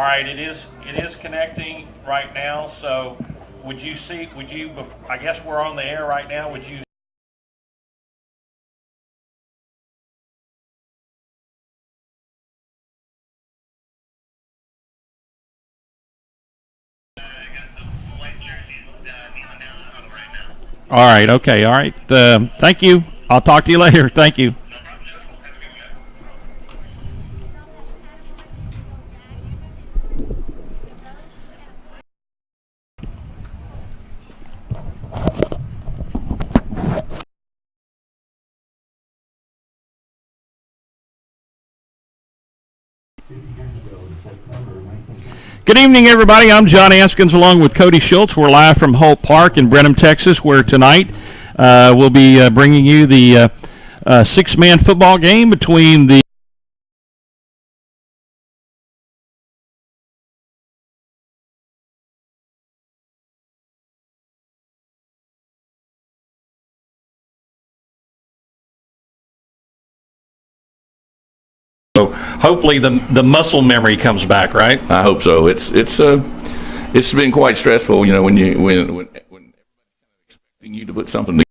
All right, it is connecting right now. So I guess we're on the air right now. Would you? All right. Okay. All right. Thank you. I'll talk to you later. Thank you. Good evening, everybody. I'm John Askins along with Cody Schultz. We're live from Holt Park in Brenham, Texas, where tonight we'll be bringing you the six-man football game between the So hopefully the muscle memory comes back, right? I hope so. It's been quite stressful, when expecting you to put something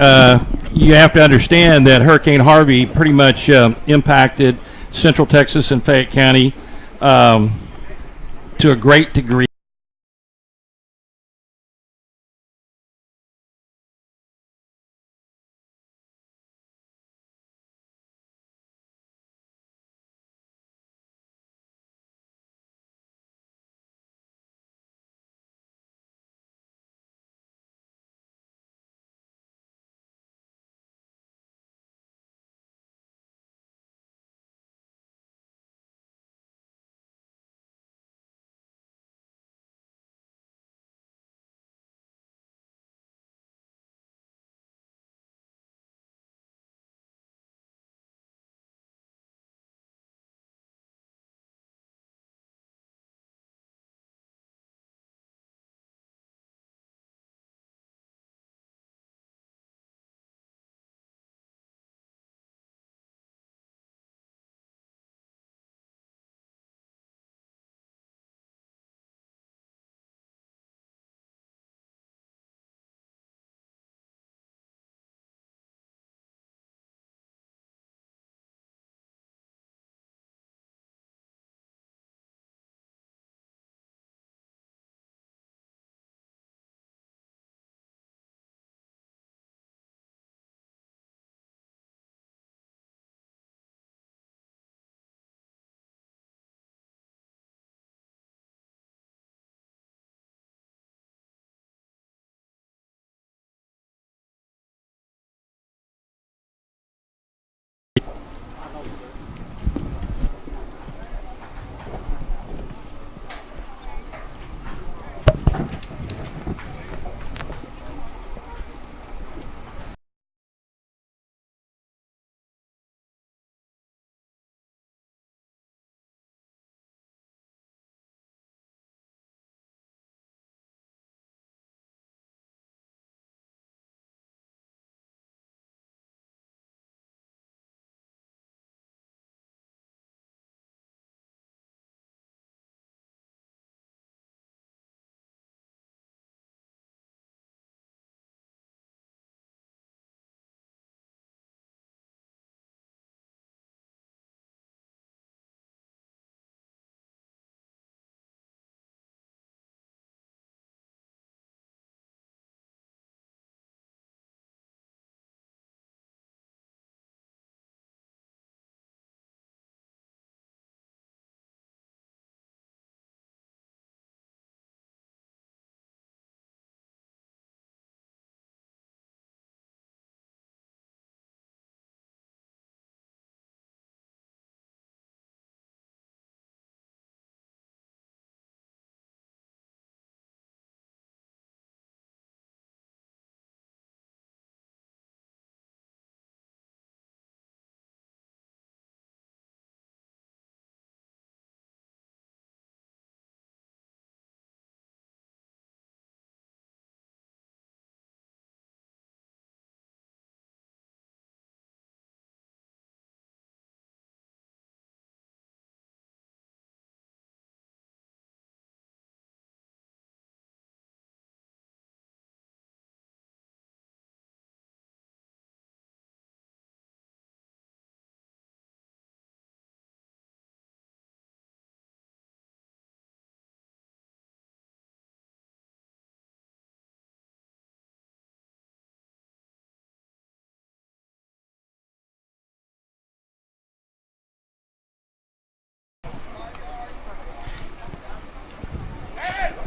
you have to understand that Hurricane Harvey pretty much impacted Central Texas and Fayette County to a great degree.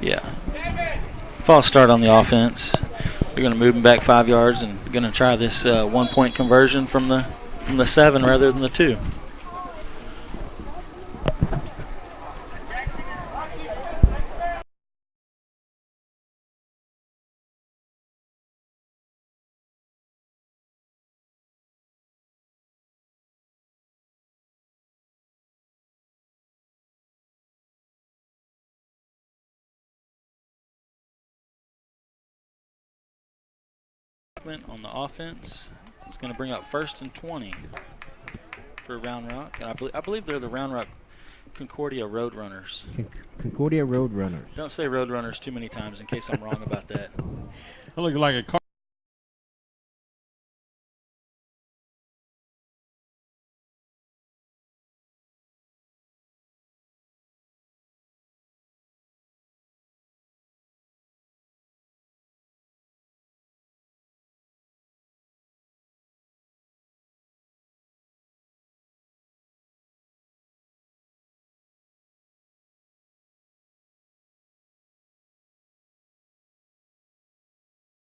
Yeah. False start on the offense. They're going to move him back 5 yards and going to try this 1 point conversion from the 7 rather than the 2. On the offense, it's going to bring up 1st and 20 for Round Rock, and I believe they're the Round Rock Concordia Roadrunners. Concordia Roadrunners. Don't say Roadrunners too many times in case I'm wrong about that. It looked like a car.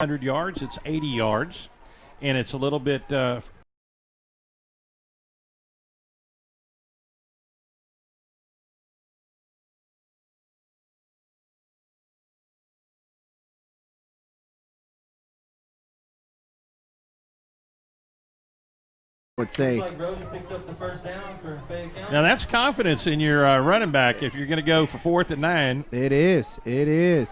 100 yards. It's 80 yards, and it's a little bit would say. Looks like Rosen picks up the first down for Fayette County. now that's confidence in your running back if you're going to go for 4th and 9. It is. It is.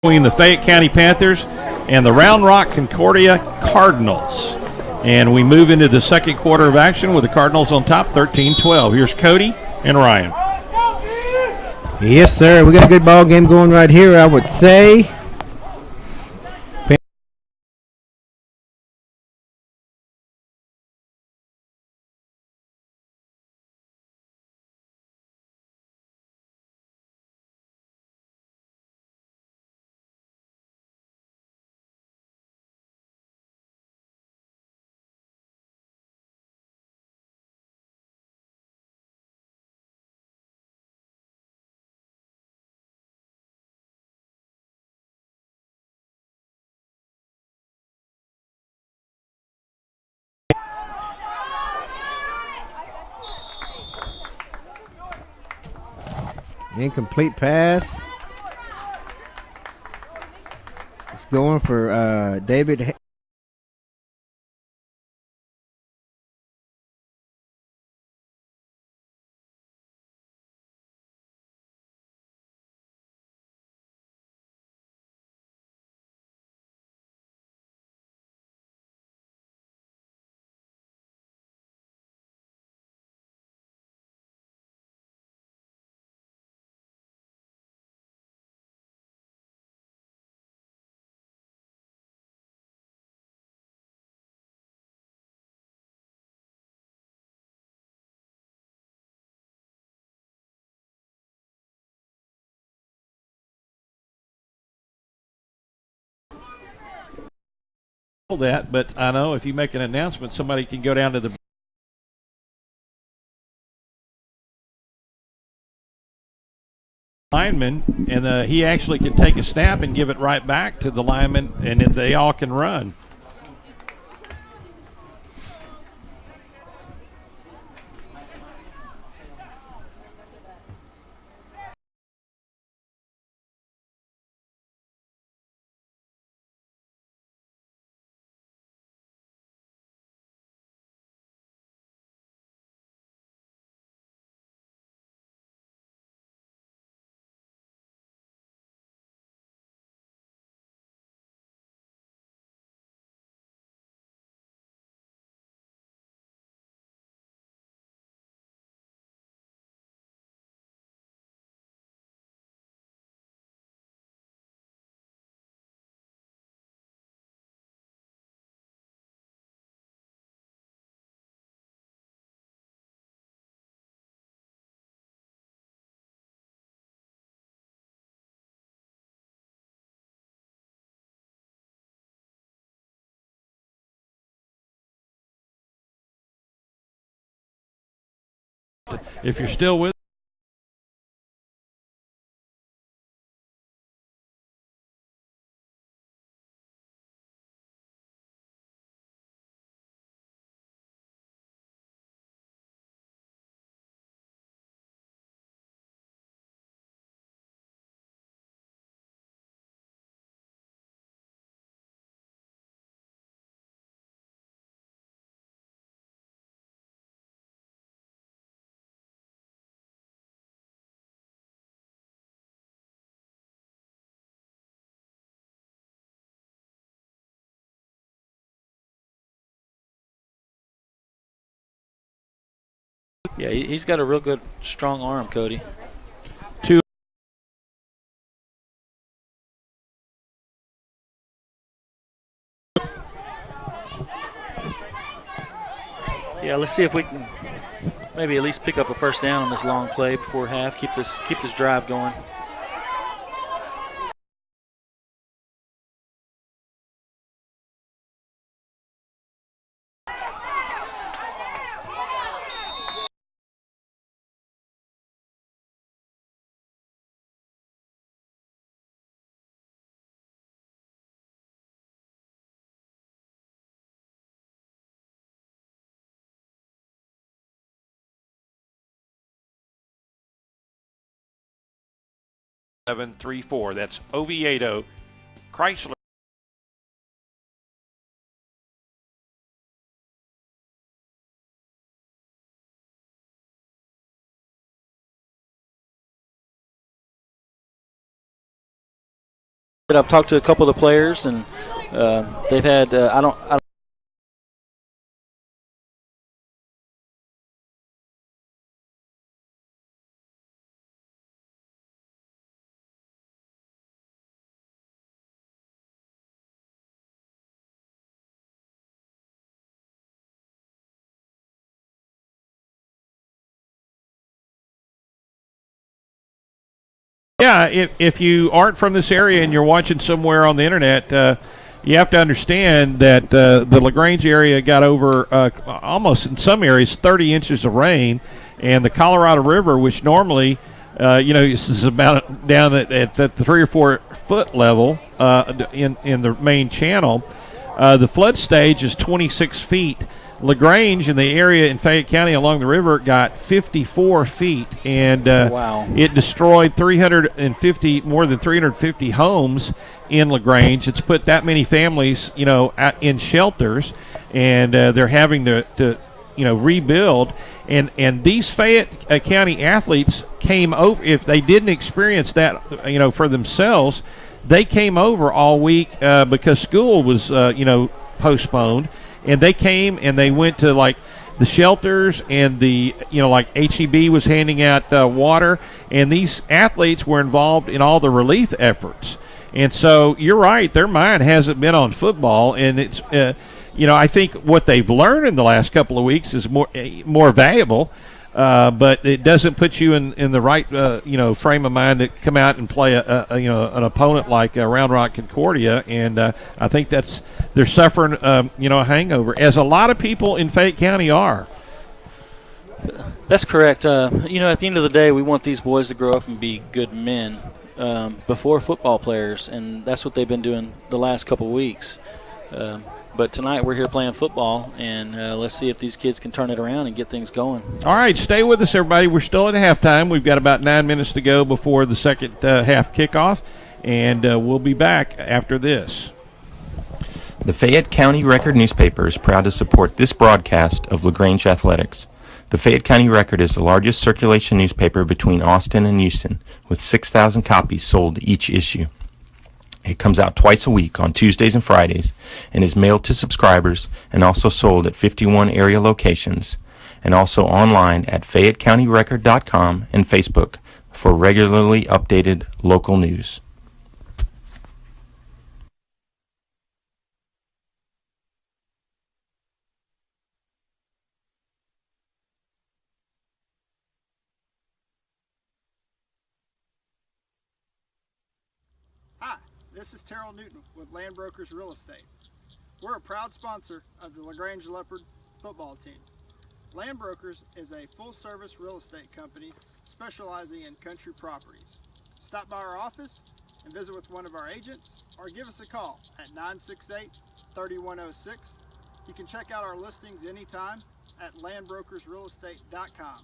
Between the Fayette County Panthers and the Round Rock Concordia Cardinals. And we move into the second quarter of action with the Cardinals on top, 13-12. Here's Cody and Ryan. Yes, sir. We got a good ball game going right here, I would say. Incomplete pass. It's going for David. That, but I know if you make an announcement, somebody can go down to the lineman, and he actually can take a snap and give it right back to the lineman, and then they all can run. If you're still with Yeah, he's got a real good, strong arm, Cody. Two. Yeah, let's see if we can maybe at least pick up a first down on this long play before half. Keep this drive going. Seven, 3-4. That's Oviedo, Chrysler. I've talked to a couple of the players, and they've had I don't Yeah, if you aren't from this area and you're watching somewhere on the internet, you have to understand that the LaGrange area got over almost in some areas 30 inches of rain, and the Colorado River, which normally, this is about down at the 3 or 4 foot level in the main channel. The flood stage is 26 feet. LaGrange in the area in Fayette County along the river got 54 feet, and wow. It destroyed more than 350 homes in LaGrange. It's put that many families, in shelters, and they're having to rebuild. And these Fayette County athletes came over. If they didn't experience that, for themselves, they came over all week because school was, postponed. And they came and they went to like the shelters and like HEB was handing out water, and these athletes were involved in all the relief efforts. And so you're right, their mind hasn't been on football, and it's I think what they've learned in the last couple of weeks is more valuable. But it doesn't put you in the right frame of mind to come out and play an opponent like Round Rock Concordia, and I think they're suffering a hangover, as a lot of people in Fayette County are. That's correct. At the end of the day, we want these boys to grow up and be good men before football players, and that's what they've been doing the last couple of weeks. But tonight we're here playing football, and let's see if these kids can turn it around and get things going. All right, stay with us, everybody. We're still at halftime. We've got about 9 minutes to go before the second half kickoff, and we'll be back after this. The Fayette County Record newspaper is proud to support this broadcast of LaGrange Athletics. The Fayette County Record is the largest circulation newspaper between Austin and Houston, with 6,000 copies sold each issue. It comes out twice a week on Tuesdays and Fridays and is mailed to subscribers and also sold at 51 area locations, and also online at FayetteCountyRecord.com and Facebook for regularly updated local news. Hi, this is Terrell Newton with Land Brokers Real Estate. We're a proud sponsor of the LaGrange Leopard football team. Land Brokers is a full-service real estate company specializing in country properties. Stop by our office and visit with one of our agents, or give us a call at 968-3106. You can check out our listings anytime at landbrokersrealestate.com.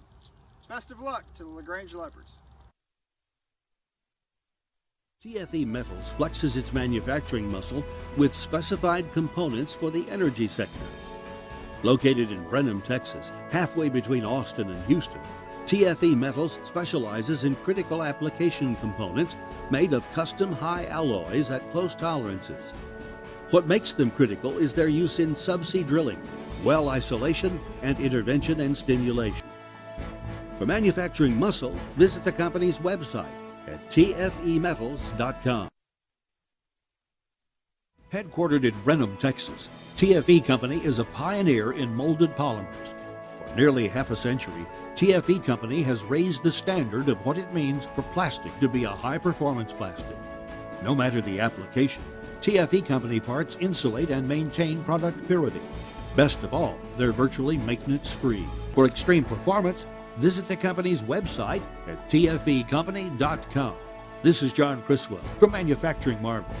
Best of luck to the LaGrange Leopards. TFE Metals flexes its manufacturing muscle with specified components for the energy sector. Located in Brenham, Texas, halfway between Austin and Houston, TFE Metals specializes in critical application components made of custom high alloys at close tolerances. What makes them critical is their use in subsea drilling, well isolation, and intervention and stimulation. For manufacturing muscle, visit the company's website at tfemetals.com. Headquartered in Brenham, Texas, TFE Company is a pioneer in molded polymers. For nearly half a century, TFE Company has raised the standard of what it means for plastic to be a high-performance plastic. No matter the application, TFE Company parts insulate and maintain product purity. Best of all, they're virtually maintenance-free. For extreme performance, visit the company's website at tfecompany.com. This is John Criswell from Manufacturing Marvels.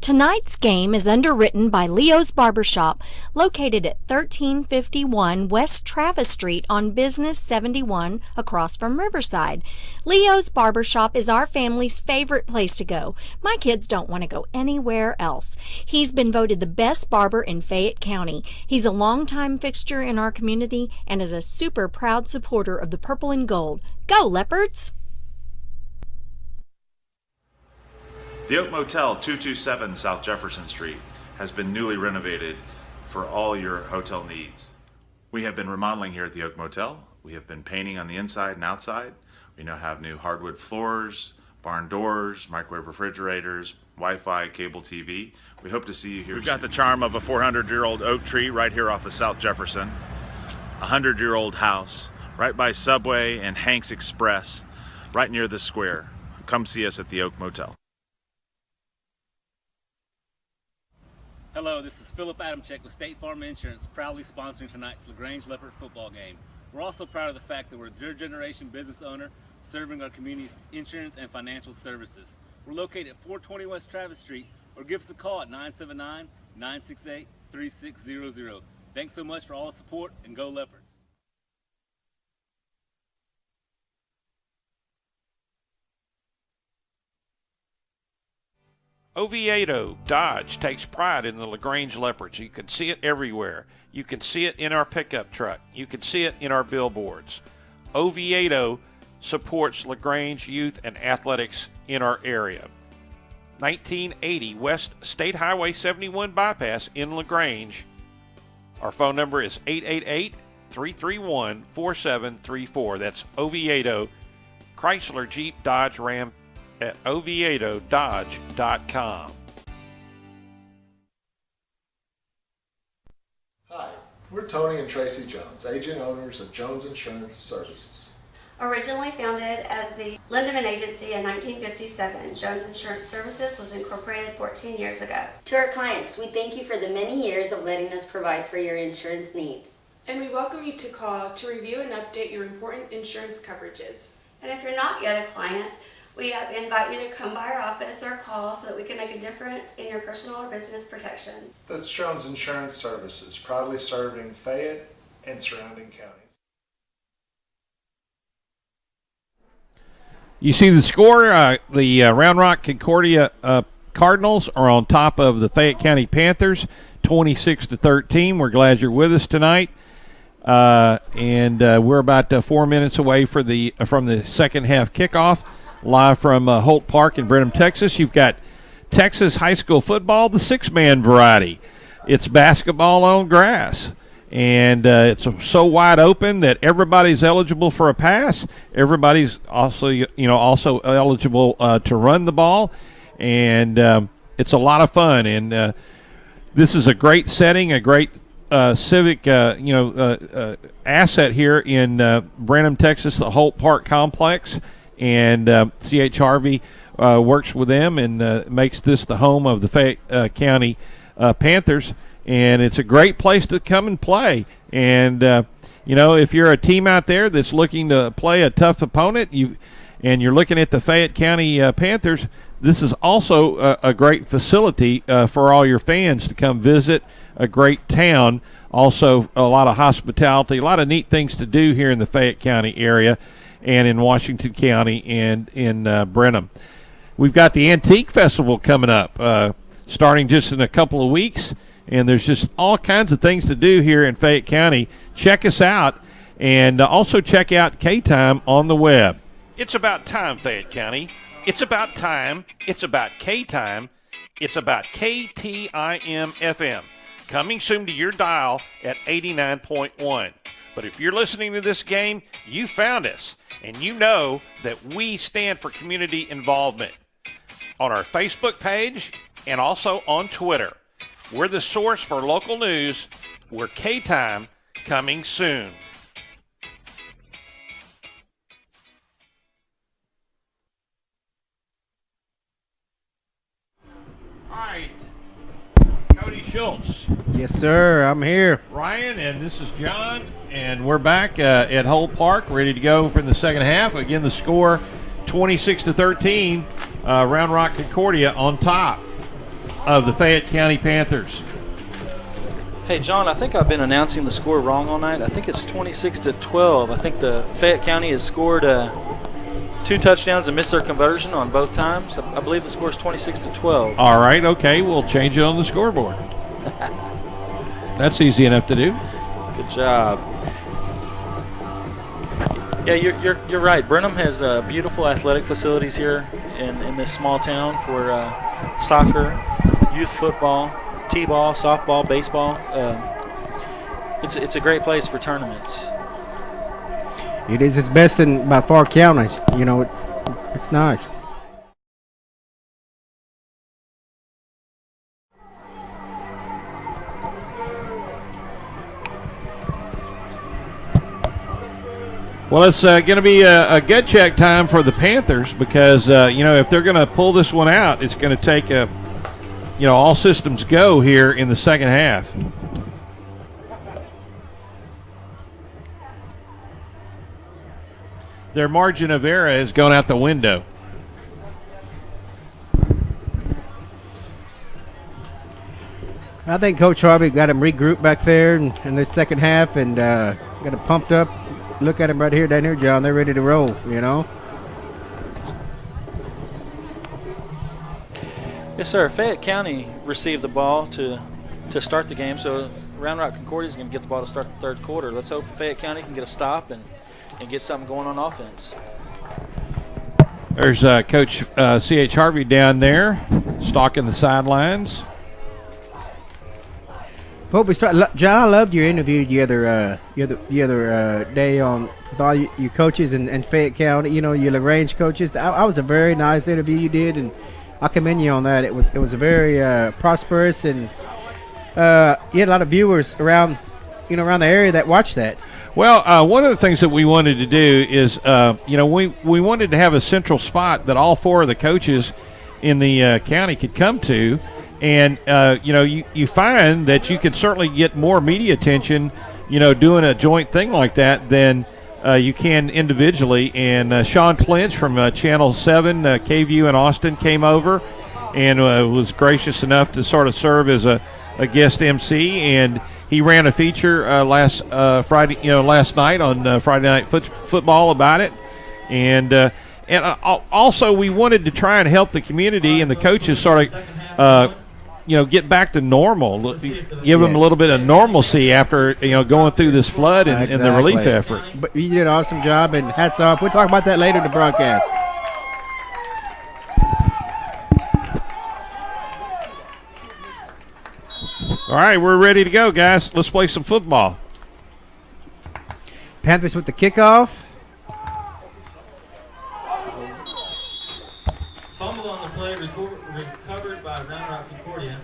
Tonight's game is underwritten by Leo's Barbershop, located at 1351 West Travis Street on Business 71 across from Riverside. Leo's Barbershop is our family's favorite place to go. My kids don't want to go anywhere else. He's been voted the best barber in Fayette County. He's a longtime fixture in our community and is a super proud supporter of the Purple and Gold. Go Leopards! The Oak Motel, 227 South Jefferson Street, has been newly renovated for all your hotel needs. We have been remodeling here at the Oak Motel. We have been painting on the inside and outside. We now have new hardwood floors, barn doors, microwave refrigerators, Wi-Fi, cable TV. We hope to see you here. We've got the charm of a 400-year-old oak tree right here off of South Jefferson. A 100-year-old house right by Subway and Hank's Express, right near the square. Come see us at the Oak Motel. Hello, this is Philip Adamczyk with State Farm Insurance, proudly sponsoring tonight's LaGrange Leopard football game. We're also proud of the fact that we're a third-generation business owner serving our community's insurance and financial services. We're located at 420 West Travis Street, or give us a call at 979-968-3600. Thanks so much for all the support, and go Leopards. Oviedo Dodge takes pride in the LaGrange Leopards. You can see it everywhere. You can see it in our pickup truck. You can see it in our billboards. Oviedo supports LaGrange youth and athletics in our area. 1980 West State Highway 71 bypass in LaGrange. Our phone number is 888-331-4734. That's Oviedo, Chrysler, Jeep, Dodge, Ram, at OviedoDodge.com. Hi, we're Tony and Tracy Jones, agent owners of Jones Insurance Services. Originally founded as the Lindeman Agency in 1957, Jones Insurance Services was incorporated 14 years ago. To our clients, we thank you for the many years of letting us provide for your insurance needs. And we welcome you to call to review and update your important insurance coverages. And if you're not yet a client, we invite you to come by our office or call so that we can make a difference in your personal or business protections. That's Jones Insurance Services, proudly serving Fayette and surrounding counties. You see the score, the Round Rock Concordia Cardinals are on top of the Fayette County Panthers, 26-13. We're glad you're with us tonight. And we're about 4 minutes away from the second half kickoff. Live from Holt Park in Brenham, Texas. You've got Texas high school football, the six-man variety. It's basketball on grass, and it's so wide open that everybody's eligible for a pass. Everybody's also eligible to run the ball, and it's a lot of fun. And this is a great setting, a great civic asset here in Brenham, Texas, the Holt Park complex. And C.H. Harvey works with them and makes this the home of the Fayette County Panthers. And it's a great place to come and play. And, if you're a team out there that's looking to play a tough opponent and you're looking at the Fayette County Panthers, this is also a great facility for all your fans to come visit, a great town. Also, a lot of hospitality, a lot of neat things to do here in the Fayette County area and in Washington County and in Brenham. We've got the Antique Festival coming up, starting just in a couple of weeks, and there's just all kinds of things to do here in Fayette County. Check us out, and also check out K-Time on the web. It's about time, Fayette County. It's about time. It's about K-Time. It's about KTIM FM. coming soon to your dial at 89.1. But if you're listening to this game, you found us, and you know that we stand for community involvement. On our Facebook page and also on Twitter, we're the source for local news. We're K-Time, coming soon. All right. Cody Schultz. Yes, sir. I'm here. Ryan, and this is John, and we're back at Holt Park, ready to go for the second half. Again, the score 26-13. Round Rock Concordia on top of the Fayette County Panthers. Hey, John, I think I've been announcing the score wrong all night. I think it's 26-12. I think the Fayette County has scored 2 touchdowns and missed their conversion on both times. I believe the score is 26-12. All right, okay, we'll change it on the scoreboard. That's easy enough to do. Good job. Yeah, you're right. Brenham has beautiful athletic facilities here in this small town for soccer, youth football, t-ball, softball, baseball. It's a great place for tournaments. It is its best in by far counties. You know, it's nice. Well, it's going to be a gut check time for the Panthers because, if they're going to pull this one out, it's going to take all systems go here in the second half. Their margin of error has gone out the window. I think Coach Harvey got him regrouped back there in the second half and got him pumped up. Look at him right here, down here, John. They're ready to roll, Yes, sir. Fayette County received the ball to start the game, so Round Rock Concordia is going to get the ball to start the third quarter. Let's hope Fayette County can get a stop and get something going on offense. There's Coach C.H. Harvey down there, stalking the sidelines. Before we start, John, I loved your interview the other day with all your coaches in Fayette County. Your LaGrange coaches. I was a very nice interview you did, and I commend you on that. It was a very prosperous, and you had a lot of viewers around the area that watched that. Well, one of the things that we wanted to do is, we wanted to have a central spot that all 4 of the coaches in the county could come to. And, you find that you can certainly get more media attention, doing a joint thing like that than you can individually. And Sean Clinch from Channel 7, KVU in Austin, came over and was gracious enough to sort of serve as a guest MC. And he ran a feature last night on Friday Night Football about it. And also we wanted to try and help the community and the coaches sort of get back to normal, give them a little bit of normalcy after, going through this flood and the relief effort. But you did an awesome job, and hats off. We'll talk about that later in the broadcast. All right, we're ready to go, guys. Let's play some football. Panthers with the kickoff. Fumble on the play, recovered by Round Rock Concordia.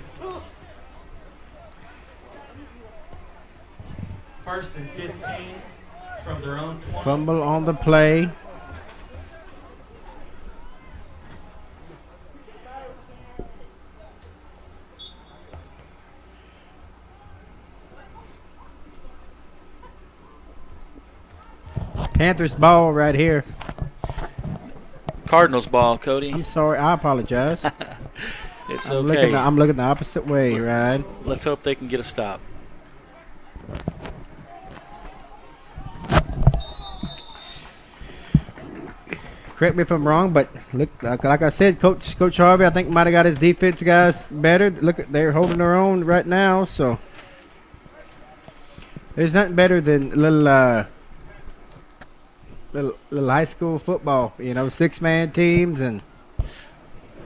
First and 15 from their own 20. Fumble on the play. Panthers ball right here. Cardinals ball, Cody. I'm sorry. I apologize. It's I'm okay. I'm looking the opposite way, Ryan. Let's hope they can get a stop. Correct me if I'm wrong, but look, like I said, Coach Harvey, I think might have got his defense guys better. Look, they're holding their own right now, so there's nothing better than little high school football. 6-man teams, and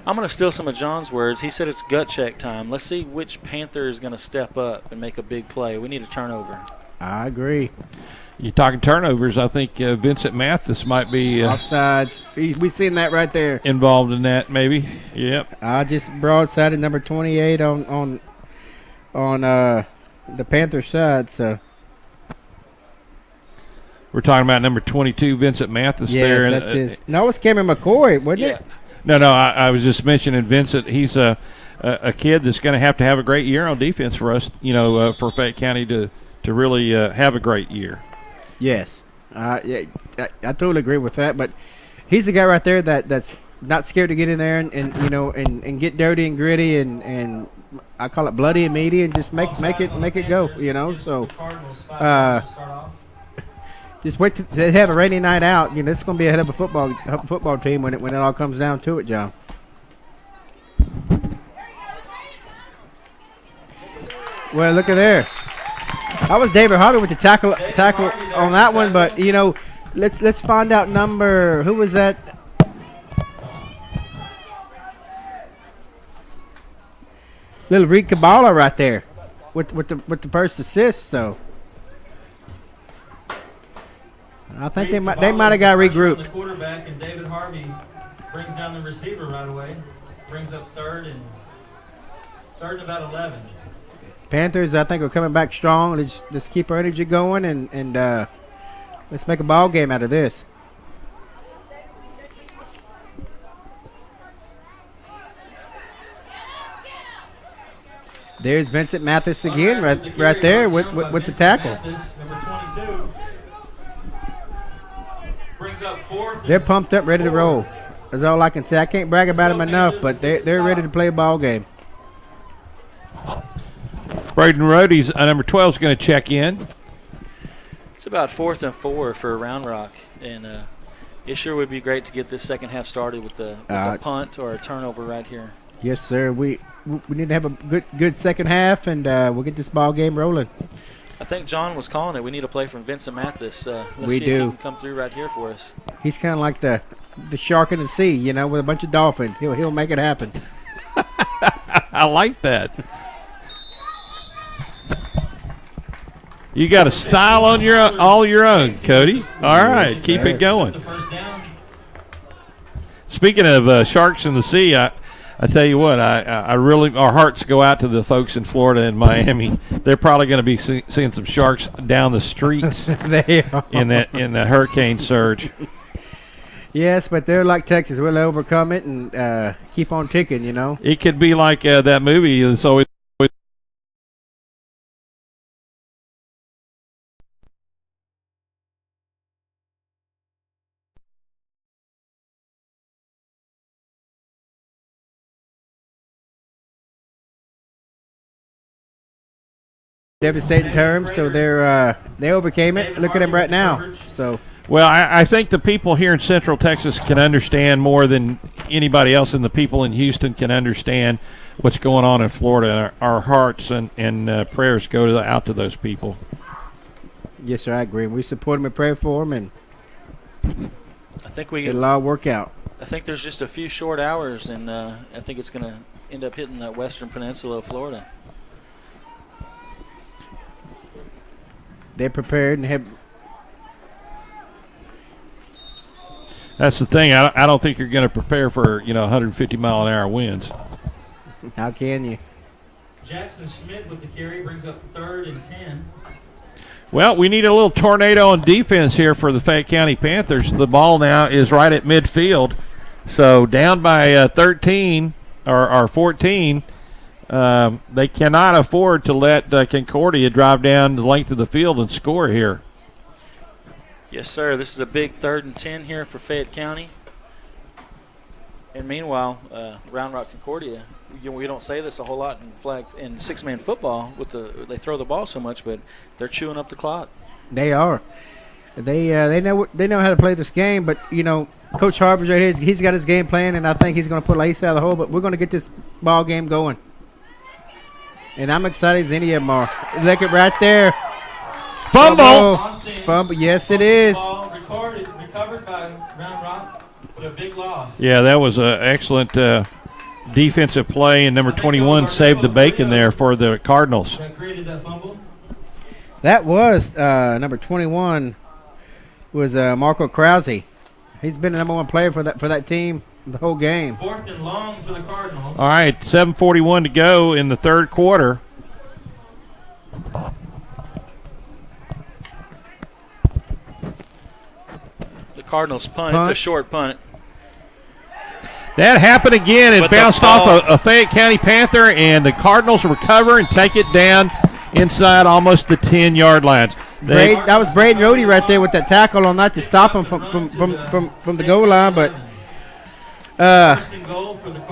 I'm going to steal some of John's words. He said it's gut check time. Let's see which Panther is going to step up and make a big play. We need a turnover. I agree. You're talking turnovers. I think Vincent Mathis might be offsides. We seen that right there. Involved in that, maybe. Yep. I just broadsided number 28 on the Panther side. So we're talking about number 22, Vincent Mathis. There. Yes, that's his. No, it's Cameron McCoy, wasn't it? No. I was just mentioning Vincent. He's a kid that's going to have a great year on defense for us. For Fayette County to really have a great year. Yes, I totally agree with that. But he's the guy right there that's not scared to get in there and get dirty and gritty and I call it bloody and meaty and just make it go. So just wait to have a rainy night out. This is going to be a head of a football team when it all comes down to it, John. Well, look at there. That was David Harvey with the tackle on that one, but let's find out number. Who was that? Little Reed Cabala right there, with the first assist. So I think they might have got regrouped. The quarterback and David Harvey brings down the receiver right away, brings up third and about 11. Panthers, I think, are coming back strong. Let's keep our energy going and let's make a ball game out of this. There's Vincent Mathis again, right there with the tackle. Mathis, number 22, brings up fourth. They're pumped up, ready to roll. That's all I can say. I can't brag about them enough, but they're ready to play a ball game. Braden Rody's number 12 is going to check in. It's about 4th and 4 for Round Rock, and it sure would be great to get this second half started with a punt or a turnover right here. Yes, sir. We need to have a good second half, and we'll get this ball game rolling. I think John was calling it. We need a play from Vincent Mathis. Let's see if he can come through right here for us. He's kind of like the shark in the sea, with a bunch of dolphins. He'll make it happen. I like that. You got a style on all your own, Cody. All right, keep it going. Speaking of sharks in the sea, I tell you what, I really, our hearts go out to the folks in Florida and Miami. They're probably going to be seeing some sharks down the streets they are. in the hurricane surge. Yes, but they're like Texas. We'll overcome it and keep on ticking. It could be like that movie that's always. Devastating terms, so they overcame it. Look at them right now. So, well, I think the people here in Central Texas can understand more than anybody else, and the people in Houston can understand what's going on in Florida. Our hearts and prayers go out to those people. Yes, sir, I agree. We support them and pray for them, and I think it'll all work out. I think there's just a few short hours, and I think it's going to end up hitting that western peninsula of Florida. They're prepared and have. That's the thing. I don't think you're going to prepare for 150 mile an hour winds. How can you? Jackson Schmidt with the carry brings up 3rd and 10. Well, we need a little tornado on defense here for the Fayette County Panthers. The ball now is right at midfield, so down by 13 or 14. They cannot afford to let Concordia drive down the length of the field and score here. Yes, sir. This is a big 3rd and 10 here for Fayette County. And meanwhile, Round Rock Concordia, we don't say this a whole lot in six-man football. They throw the ball so much, but they're chewing up the clock. They are. They know how to play this game, but Coach Harper's right here. He's got his game plan, and I think he's going to put Lace out of the hole. But we're going to get this ball game going. And I'm excited as any of them are. Look at right there. Fumble. Yes, it is. Recovered by Round Rock, but a big loss. Yeah, that was an excellent defensive play, and number 21 saved the bacon there for the Cardinals. That created that fumble. That was number 21 was Marco Krause. He's been the number one player for that team the whole game. 4th and long for the Cardinals. All right, 7:41 to go in the third quarter. The Cardinals punt. It's a short punt. That happened again. It But the bounced ball- off a Fayette County Panther, and the Cardinals recover and take it down inside almost the 10-yard lines. That was Braden Rohde right there with that tackle on that to stop him from the goal line. But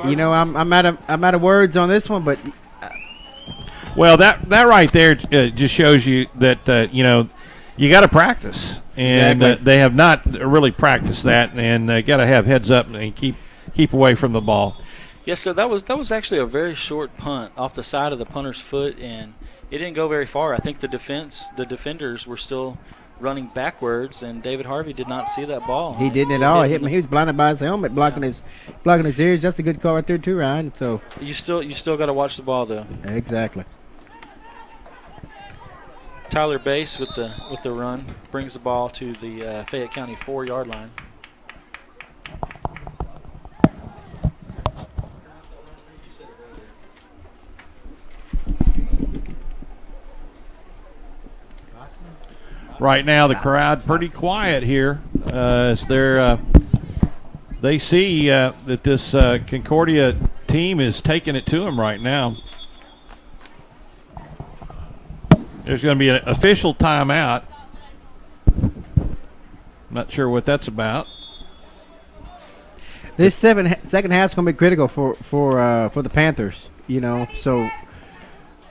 you know, I'm out of words on this one. But well, that right there just shows you that you know, you got to practice, and Exactly. they have not really practiced that, and got to have heads up and keep away from the ball. Yes, sir. That was actually a very short punt off the side of the punter's foot, and it didn't go very far. I think the defenders were still running backwards, and David Harvey did not see that ball. he didn't at all. He was blinded by his helmet, blocking his ears. That's a good call right there too, Ryan. So You still got to watch the ball though. exactly. Tyler Bass with the run brings the ball to the Fayette County 4-yard line. Right now, the crowd pretty quiet here as they see that this Concordia team is taking it to them right now. There's going to be an official timeout. Not sure what that's about. This second half is going to be critical for the Panthers. You know, so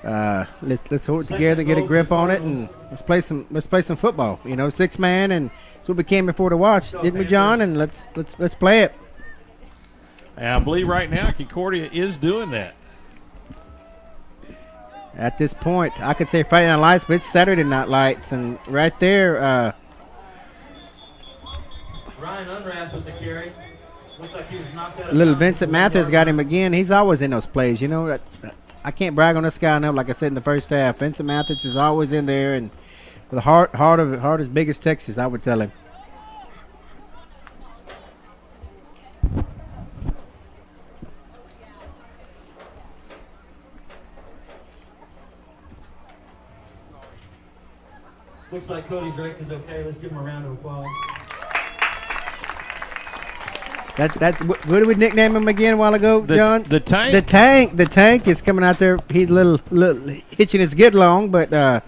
let's hold it together, get a grip on it, and let's play some football. You know, 6-man, and that's what we came before to watch, didn't we, John? And let's play it. And I believe right now Concordia is doing that. At this point, I could say Friday Night Lights, but it's Saturday Night Lights, and right there, Ryan Unrath with the carry. Looks like he was knocked out. little Vincent Mathers got him again. He's always in those plays. You know, I can't brag on this guy enough. Like I said in the first half, Vincent Mathers is always in there, and with the heart as big as Texas, I would tell him. Looks like Cody Drake is okay. Let's give him a round of applause. What did we nickname him again a while ago, John? The Tank. The tank is coming out there. He's a little hitching his get long, but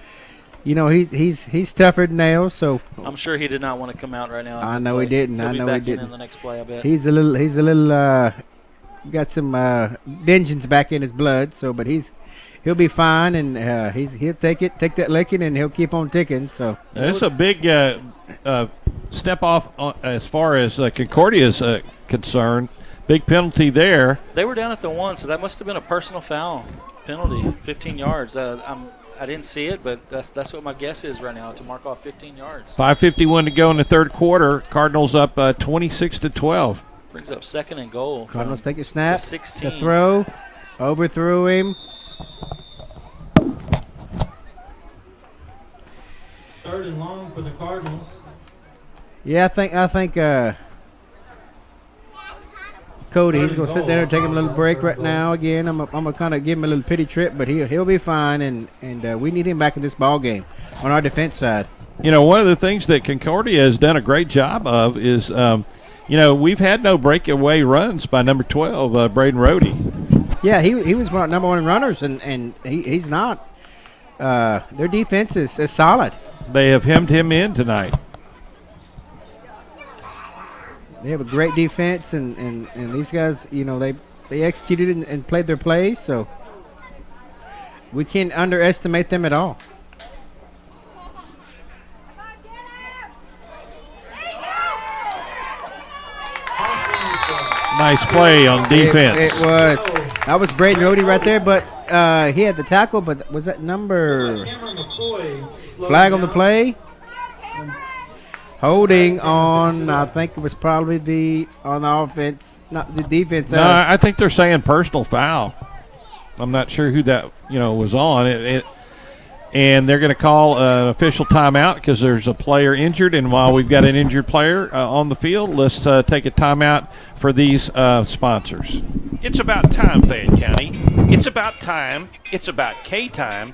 you know, he's tougher than nails. So I'm sure he did not want to come out right now. I know he didn't. He'll I be know back he didn't. in the next play, I bet. He's a little got some vengeance back in his blood. So, but he'll be fine, and he'll take that licking, and he'll keep on ticking. So It's a big step off as far as Concordia is concerned. Big penalty there. They were down at the 1, so that must have been a personal foul penalty, 15 yards. I didn't see it, but that's what my guess is right now, to mark off 15 yards. 5:51 to go in the third quarter. Cardinals up 26-12. Brings up 2nd and goal. Cardinals take a snap. The 16. The throw, overthrew him. 3rd and long for the Cardinals. Yeah, I think Cody, he's gonna sit there and take him a little break right now. Again, I'm gonna kind of give him a little pity trip, but he'll be fine, and we need him back in this ball game on our defense side. You know, one of the things that Concordia has done a great job of is, you know, we've had no breakaway runs by number 12, Braden Rohde. Yeah, he was one of the number one runners, and he's not. Their defense is solid. They have hemmed him in tonight. They have a great defense, and these guys, you know, they executed and played their plays, so we can't underestimate them at all. Nice play on defense. It was. That was Braden Rohde right there, but he had the tackle, but was that number? Flag on the play. Holding on, I think it was probably on the offense, not the defense. No, I think they're saying personal foul. I'm not sure who that was on it. And they're going to call an official timeout because there's a player injured. And while we've got an injured player on the field, let's take a timeout for these sponsors. It's about time, Fayette County. It's about time. It's about K-Time.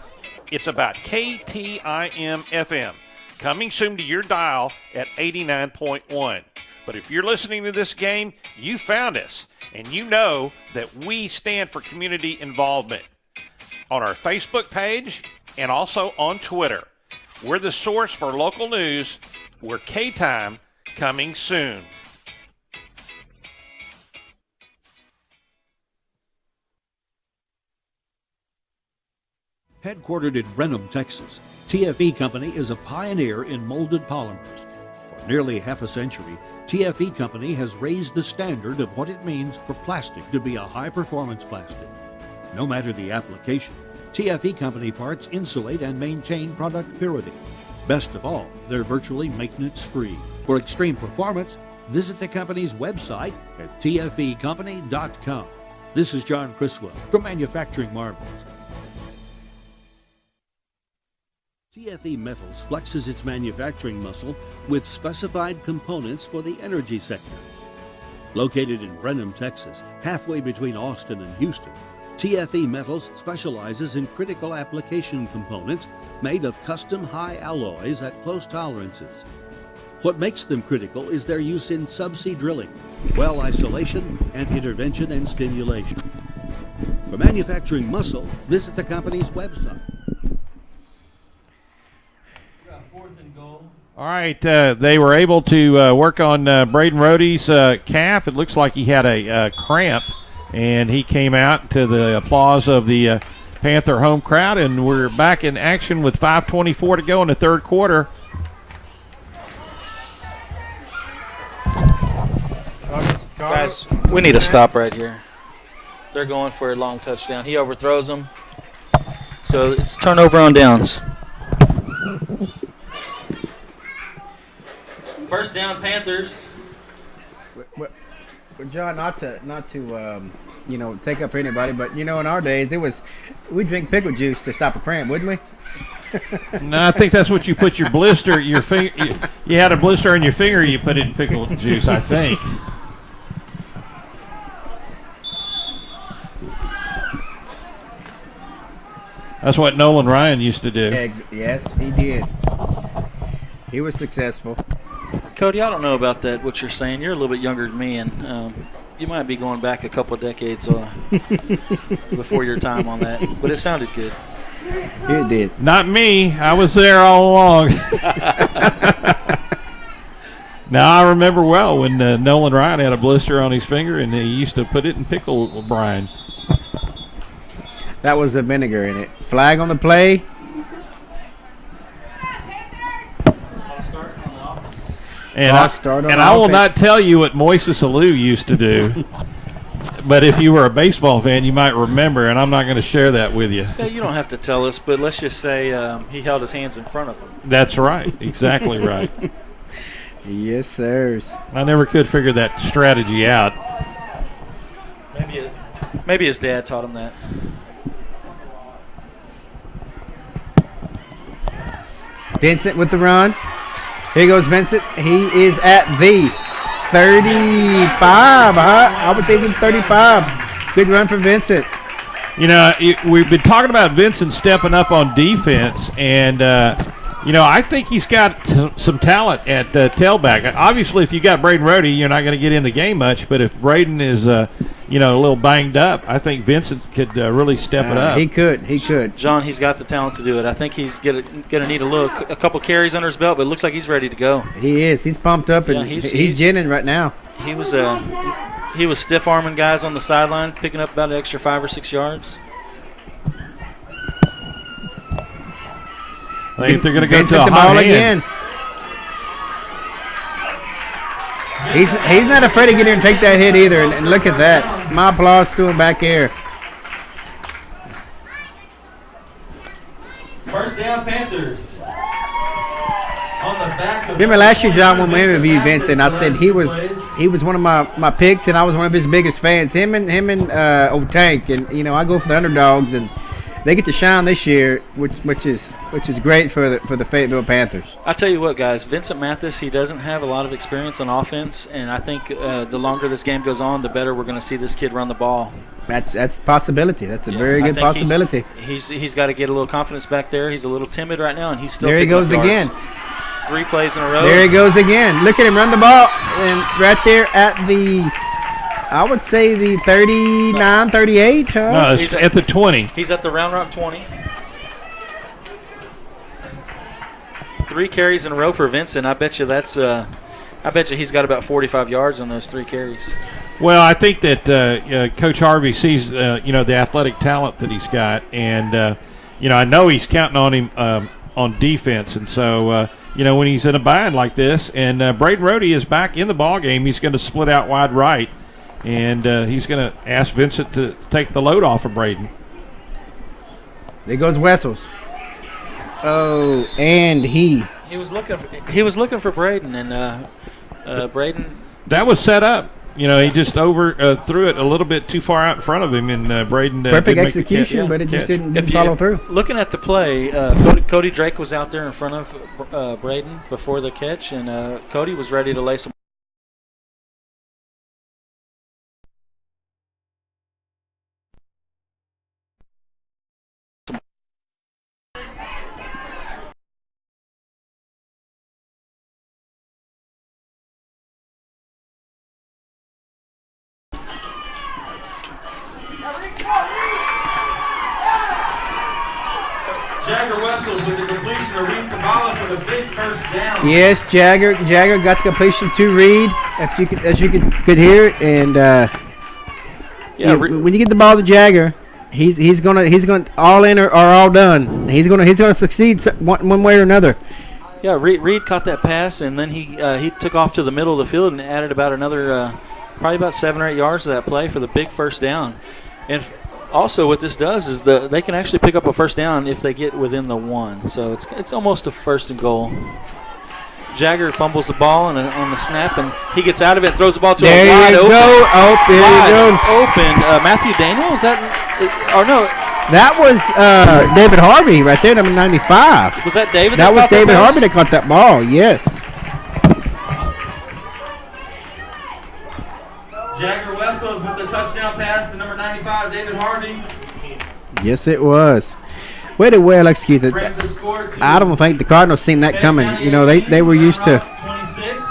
It's about KTIM FM. Coming soon to your dial at 89.1. But if you're listening to this game, you found us. And you know that we stand for community involvement. On our Facebook page and also on Twitter. We're the source for local news. We're K-Time, coming soon. Headquartered in Brenham, Texas, TFE Company is a pioneer in molded polymers. For nearly half a century, TFE Company has raised the standard of what it means for plastic to be a high-performance plastic. No matter the application, TFE Company parts insulate and maintain product purity. Best of all, they're virtually maintenance-free. For extreme performance, visit the company's website at tfecompany.com. This is John Criswell from Manufacturing Marvels. TFE Metals flexes its manufacturing muscle with specified components for the energy sector. Located in Brenham, Texas, halfway between Austin and Houston, TFE Metals specializes in critical application components made of custom high alloys at close tolerances. What makes them critical is their use in subsea drilling, well isolation, and intervention and stimulation. For manufacturing muscle, visit the company's website. All right, they were able to work on Braden Rohde's calf. It looks like he had a cramp, and he came out to the applause of the Panther home crowd, and we're back in action with 5:24 to go in the third quarter. Guys, we need to stop right here. They're going for a long touchdown. He overthrows them. So it's turnover on downs. First down, Panthers. Well, John, not to take up for anybody, but in our days we'd drink pickle juice to stop a cramp, wouldn't we? No, I think that's what you put your blister, your finger. You had a blister on your finger, you put it in pickle juice, I think. That's what Nolan Ryan used to do. Yes, he did. He was successful. Cody, I don't know about that, what you're saying. You're a little bit younger than me, and you might be going back a couple of decades before your time on that. But it sounded good. It did. Not me. I was there all along. Now, I remember well when Nolan Ryan had a blister on his finger, and he used to put it in pickle brine. That was the vinegar in it. Flag on the play. And I will not tell you what Moises Alou used to do. But if you were a baseball fan, you might remember, and I'm not going to share that with you. Yeah, you don't have to tell us, but let's just say he held his hands in front of him. That's right. Exactly right. Yes, sirs. I never could figure that strategy out. Maybe his dad taught him that. Vincent with the run. Here goes Vincent. He is at the 35. I would say he's in 35. Good run for Vincent. We've been talking about Vincent stepping up on defense, and I think he's got some talent at tailback. Obviously, if you got Braden Rohde, you're not going to get in the game much. But if Braden is, a little banged up, I think Vincent could really step it up. He could. John, he's got the talent to do it. I think he's going to need a couple carries under his belt, but it looks like he's ready to go. He is. He's pumped up, and he's ginning right now. He was stiff arming guys on the sideline, picking up about an extra 5 or 6 yards. I think they're going to go to the ball again. He's not afraid to get in and take that hit either. And look at that. My applause to him back here. First down, Panthers. On the Remember last year, John, when we interviewed Vincent, I said he was one of my picks, and I was one of his biggest fans. Him and Tank, and I go for the underdogs, and they get to shine this year, which is great for the Fayetteville Panthers. I tell you what, guys, Vincent Mathis, he doesn't have a lot of experience on offense, and I think the longer this game goes on, the better we're going to see this kid run the ball. That's a possibility. That's a very good possibility. He's got to get a little confidence back there. He's a little timid right now, and he's still. There he goes again. 3 plays in a row. There he goes again. Look at him run the ball, and right there at the, I would say the 39, 38. Huh? No, it's at the 20. He's at the round 20. 3 carries in a row for Vincent. I bet you he's got about 45 yards on those 3 carries. Well, I think that Coach Harvey sees the athletic talent that he's got, and I know he's counting on him on defense, and so when he's in a bind like this, and Braden Rohde is back in the ball game, he's going to split out wide right, and he's going to ask Vincent to take the load off of Braden. There goes Wessels. Oh, and he was looking for Braden, and Braden. That was set up. He just threw it a little bit too far out in front of him, and Braden perfect execution, but it just didn't follow through. Looking at the play, Cody Drake was out there in front of Braden before the catch, and Cody was ready to lay some. Jagger Wessels with the completion to Reed Kabbalah for the big first down. Yes, Jagger got the completion to Reed, as you could hear it, and when you get the ball to Jagger, he's gonna all in or all done. He's gonna succeed one way or another. Yeah, Reed caught that pass, and then he took off to the middle of the field and added about another probably about 7 or 8 yards to that play for the big first down. And also, what this does is they can actually pick up a first down if they get within the 1. So it's almost a first and goal. Jagger fumbles the ball on the snap, and he gets out of it and throws the ball to a wide open Matthew Daniel. Is that or no? That was David Harvey right there, number 95. Was that David? That was David Harvey that caught that ball. Yes. Jagger Wessels with the touchdown pass to number 95, David Harvey. Yes, it was. Way well executed. I don't think the Cardinals seen that coming. They were used to 26.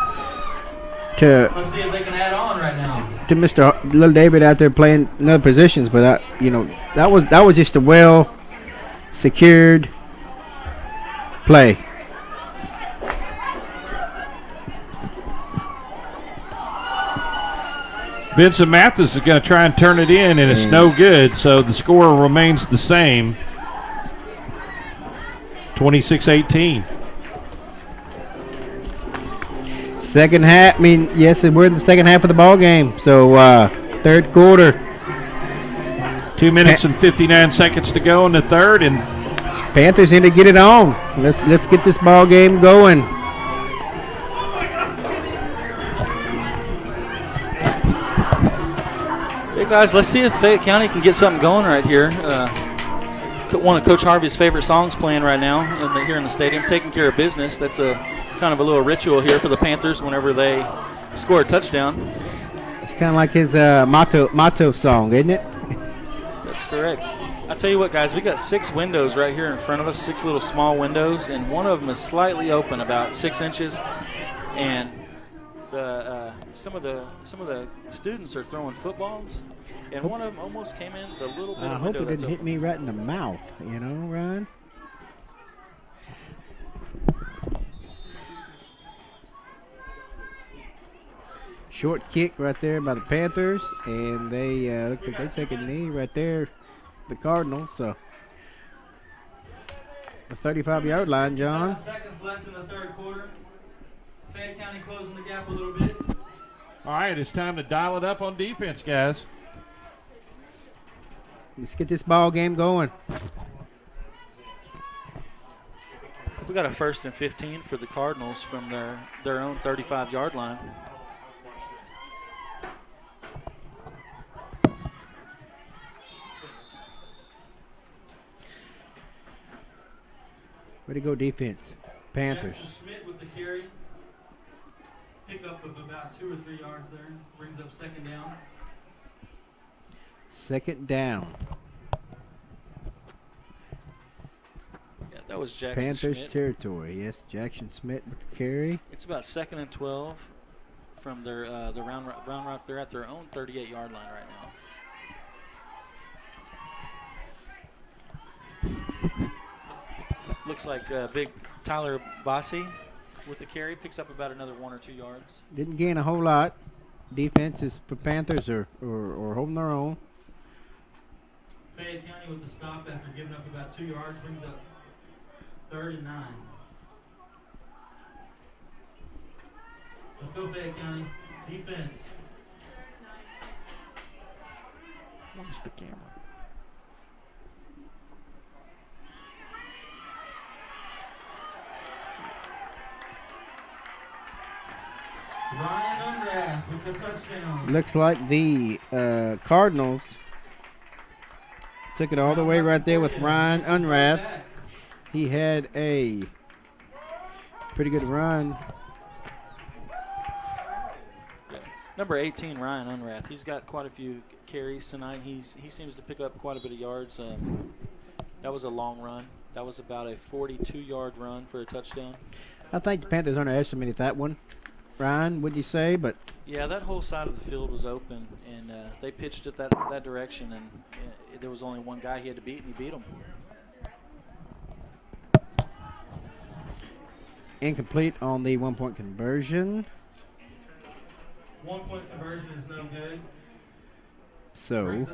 Let's see if they can add on right now. To Mr. Little David out there playing in other positions, but that was just a well secured play. Vincent Mathis is going to try and turn it in, and it's no good, so the score remains the same, 26-18. Second half, yes, we're in the second half of the ball game, so third quarter. 2 minutes and 59 seconds to go in the third, and Panthers need to get it on. Let's get this ball game going. Guys, let's see if Fayette County can get something going right here. One of Coach Harvey's favorite songs playing right now here in the stadium, Taking Care of Business. That's a kind of a little ritual here for the Panthers whenever they score a touchdown. It's kind of like his motto song, isn't it? That's correct. I tell you what, guys, we got 6 windows right here in front of us, 6 little small windows, and one of them is slightly open, about 6 inches, and some of the students are throwing footballs, and one of them almost came in the little bit of window. I hope it didn't hit me right in the mouth, Ryan. Short kick right there by the Panthers, and they looks like they take a knee right there, the Cardinals. So the 35-yard line, John. 7 seconds left in the third quarter. Fayette County closing the gap a little bit. All right, it's time to dial it up on defense, guys. Let's get this ball game going. We got a 1st and 15 for the Cardinals from their own 35-yard line. Way to go, defense. Panthers. Jackson Schmidt with the carry. Pickup of about 2 or 3 yards there. Brings up 2nd down. 2nd down. Yeah, that was Jackson Panthers Schmidt. territory. Yes, Jackson Schmidt with the carry. It's about 2nd and 12 from their the round route. They're at their own 38-yard line right now. Looks like big Tyler Bossy with the carry picks up about another 1 or 2 yards. Didn't gain a whole lot. Defense is for Panthers or holding their own. Fayette County with the stop after giving up about 2 yards. Brings up 3rd and 9. Let's go, Fayette County. Defense. Watch the camera. Ryan Unrath with the touchdown. Looks like the Cardinals took it all the way right there with Ryan Unrath. He had a pretty good run. Number 18, Ryan Unrath. He's got quite a few carries tonight. He seems to pick up quite a bit of yards. That was a long run. That was about a 42-yard run for a touchdown. I think the Panthers underestimated that one. Ryan, would you say? But yeah, that whole side of the field was open, and they pitched it that direction, and there was only one guy he had to beat, and he beat him. incomplete on the 1-point conversion. 1-point conversion is no good. So,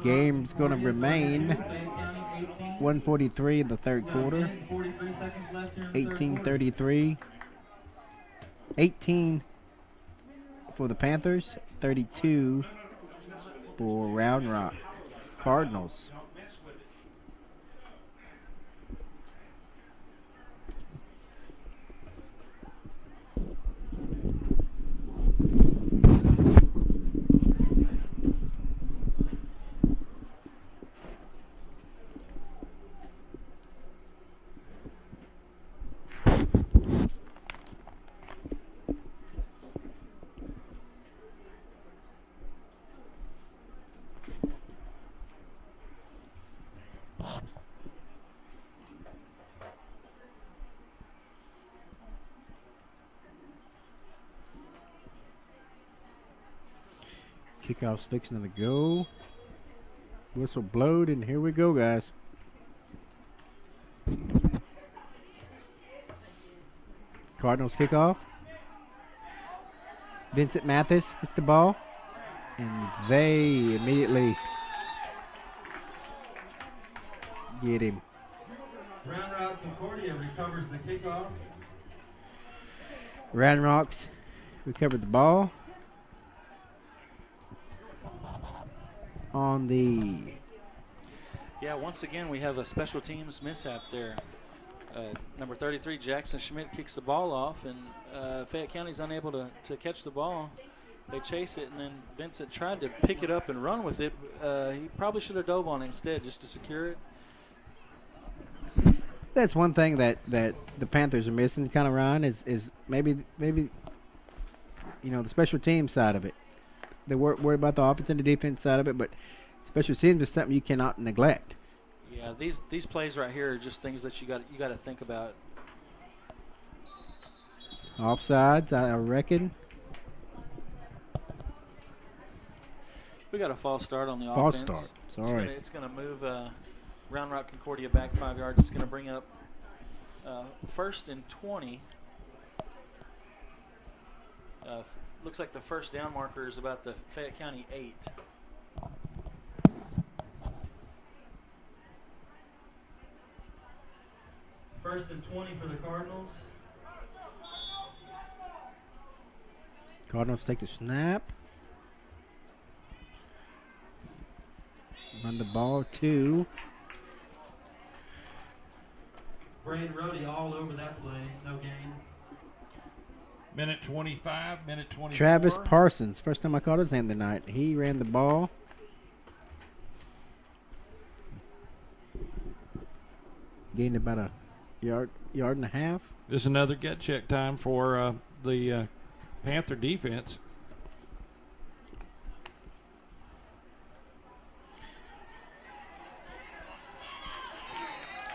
game's going to remain 1:43 in the third quarter. 18:33. 18 for the Panthers, 32 for Round Rock Cardinals. Kickoff's fixing to go. Whistle blowed, and here we go, guys. Cardinals kickoff. Vincent Mathis gets the ball, and they immediately get him. Round Rock Concordia recovers the kickoff. Round Rocks recovered the ball. On the once again we have a special teams mishap there. Number 33 Jackson Schmidt kicks the ball off, and Fayette County's unable to catch the ball. They chase it, and then Vincent tried to pick it up and run with it. He probably should have dove on it instead just to secure it. That's one thing that the Panthers are missing, kind of, Ryan, is maybe the special team side of it. They weren't worried about the offense and the defense side of it, but special teams is something you cannot neglect. Yeah, these plays right here are just things that you got to think about. Offsides, I reckon. We got a false start on the false offense. Start. Sorry. It's going to move Round Rock Concordia back 5 yards. It's going to bring up 1st and 20. Looks like the first down marker is about the Fayette County 8. First and 20 for the Cardinals. Cardinals take the snap. Run the ball to Braden Rhodey all over that play. No gain. Minute 25, minute 24. Travis Parsons, first time I called his name tonight. He ran the ball. Gained about a yard and a half. This is another get check time for the Panther defense.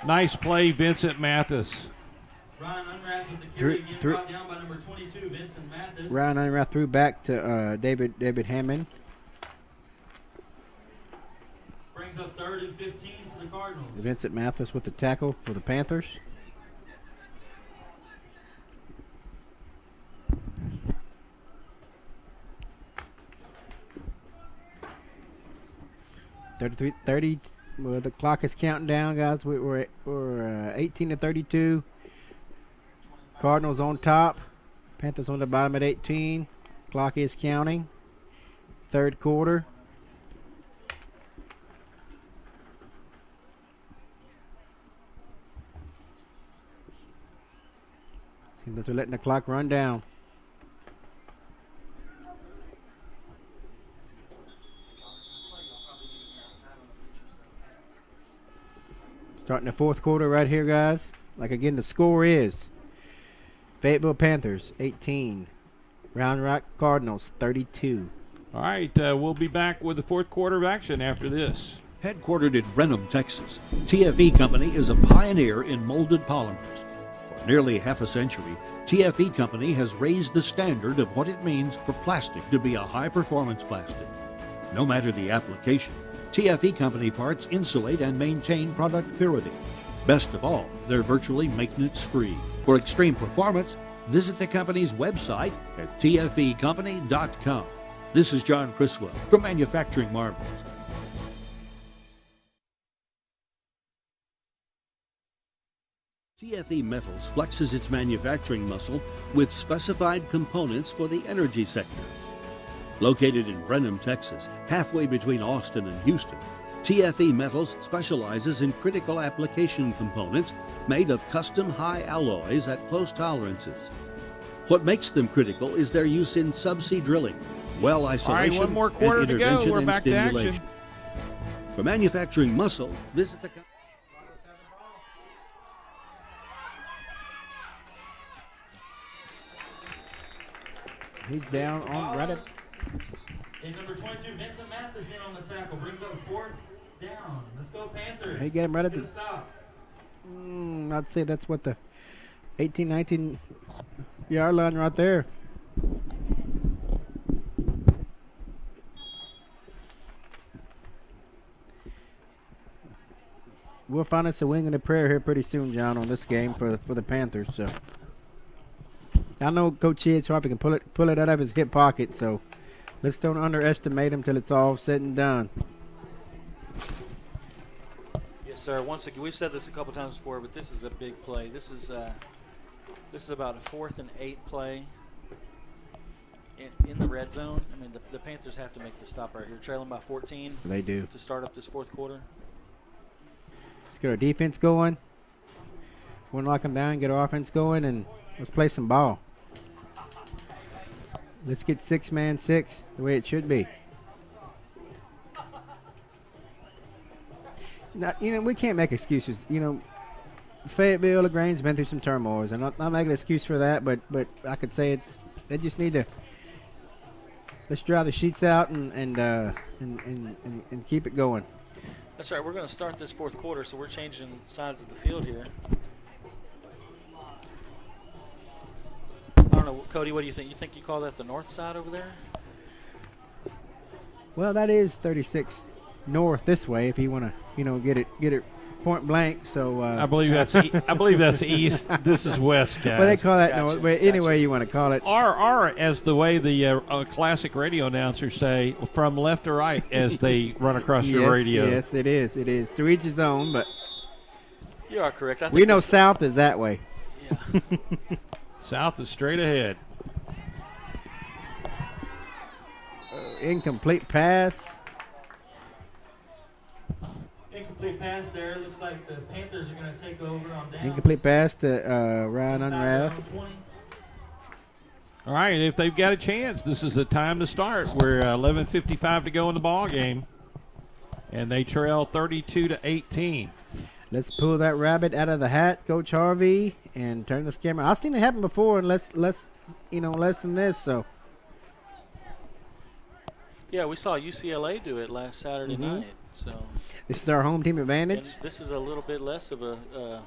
Nice play, Vincent Mathis. Ryan Unrath with the carry again, brought down by number 22, Vincent Mathis. Ryan Unrath threw back to David Hammond. Brings up 3rd and 15 for the Cardinals. Vincent Mathis with the tackle for the Panthers. Well, the clock is counting down, guys. We're 18 to 32. Cardinals on top. Panthers on the bottom at 18. Clock is counting. Third quarter. Seems like we're letting the clock run down. Starting the fourth quarter right here, guys. Like again, the score is Fayetteville Panthers 18, Round Rock Cardinals 32. All right, we'll be back with the fourth quarter of action after this. Headquartered in Brenham, Texas, TFE Company is a pioneer in molded polymers. For nearly half a century, TFE Company has raised the standard of what it means for plastic to be a high-performance plastic. No matter the application, TFE Company parts insulate and maintain product purity. Best of all, they're virtually maintenance-free. For extreme performance, visit the company's website at tfecompany.com. This is John Criswell from Manufacturing Marvels. TFE Metals flexes its manufacturing muscle with specified components for the energy sector. Located in Brenham, Texas, halfway between Austin and Houston, TFE Metals specializes in critical application components made of custom high alloys at close tolerances. What makes them critical is their use in subsea drilling, well isolation, one more quarter and to go. intervention We're and back to action. stimulation. For manufacturing muscle, visit the He's down on right at. And number 22, Vincent Mathis in on the tackle. Brings up 4th down. Let's go Panthers. He got him right at the stop. I'd say that's what the 18, 19 yard line right there. We'll find us a wing and a prayer here pretty soon, John, on this game for the Panthers. So I know Coach Harvey can pull it out of his hip pocket. So let's don't underestimate him till it's all said and done. Yes, sir. Once again, we've said this a couple times before, but this is a big play. This is about a 4th and 8 play in the red zone. I mean, the Panthers have to make the stop right here, trailing by 14. They do. To start up this fourth quarter. Let's get our defense going. We'll knock them down, get our offense going, and let's play some ball. Let's get 6-man 6 the way it should be. Now, we can't make excuses. Fayetteville, LaGrange's been through some turmoils. I'm not making an excuse for that, but I could say they just need to let's dry the sheets out and keep it going. That's right. We're going to start this fourth quarter, so we're changing sides of the field here. I don't know, Cody. What do you think? You think you call that the north side over there? Well, that is 36 north this way. If you want to, get it point blank. So I believe that's east. This is west, guys. Well, they call that north. But any way you want to call it. Or as the way the classic radio announcers say, from left to right as they run across the radio. Yes, it is. It is to each his own. But you are correct. I think we know south is that way. Yeah. South is straight ahead. Incomplete pass. Incomplete pass there. Looks like the Panthers are going to take over on downs. Incomplete pass to Ryan Inside their Unrath. own 20. All right, if they've got a chance, this is the time to start. We're 11:55 to go in the ball game, and they trail 32-18. Let's pull that rabbit out of the hat, Coach Harvey, and turn the camera. I've seen it happen before, and less than this. So Yeah, we saw UCLA do it last Saturday Mhm. night. So this is our home team advantage. and this is a little bit less of a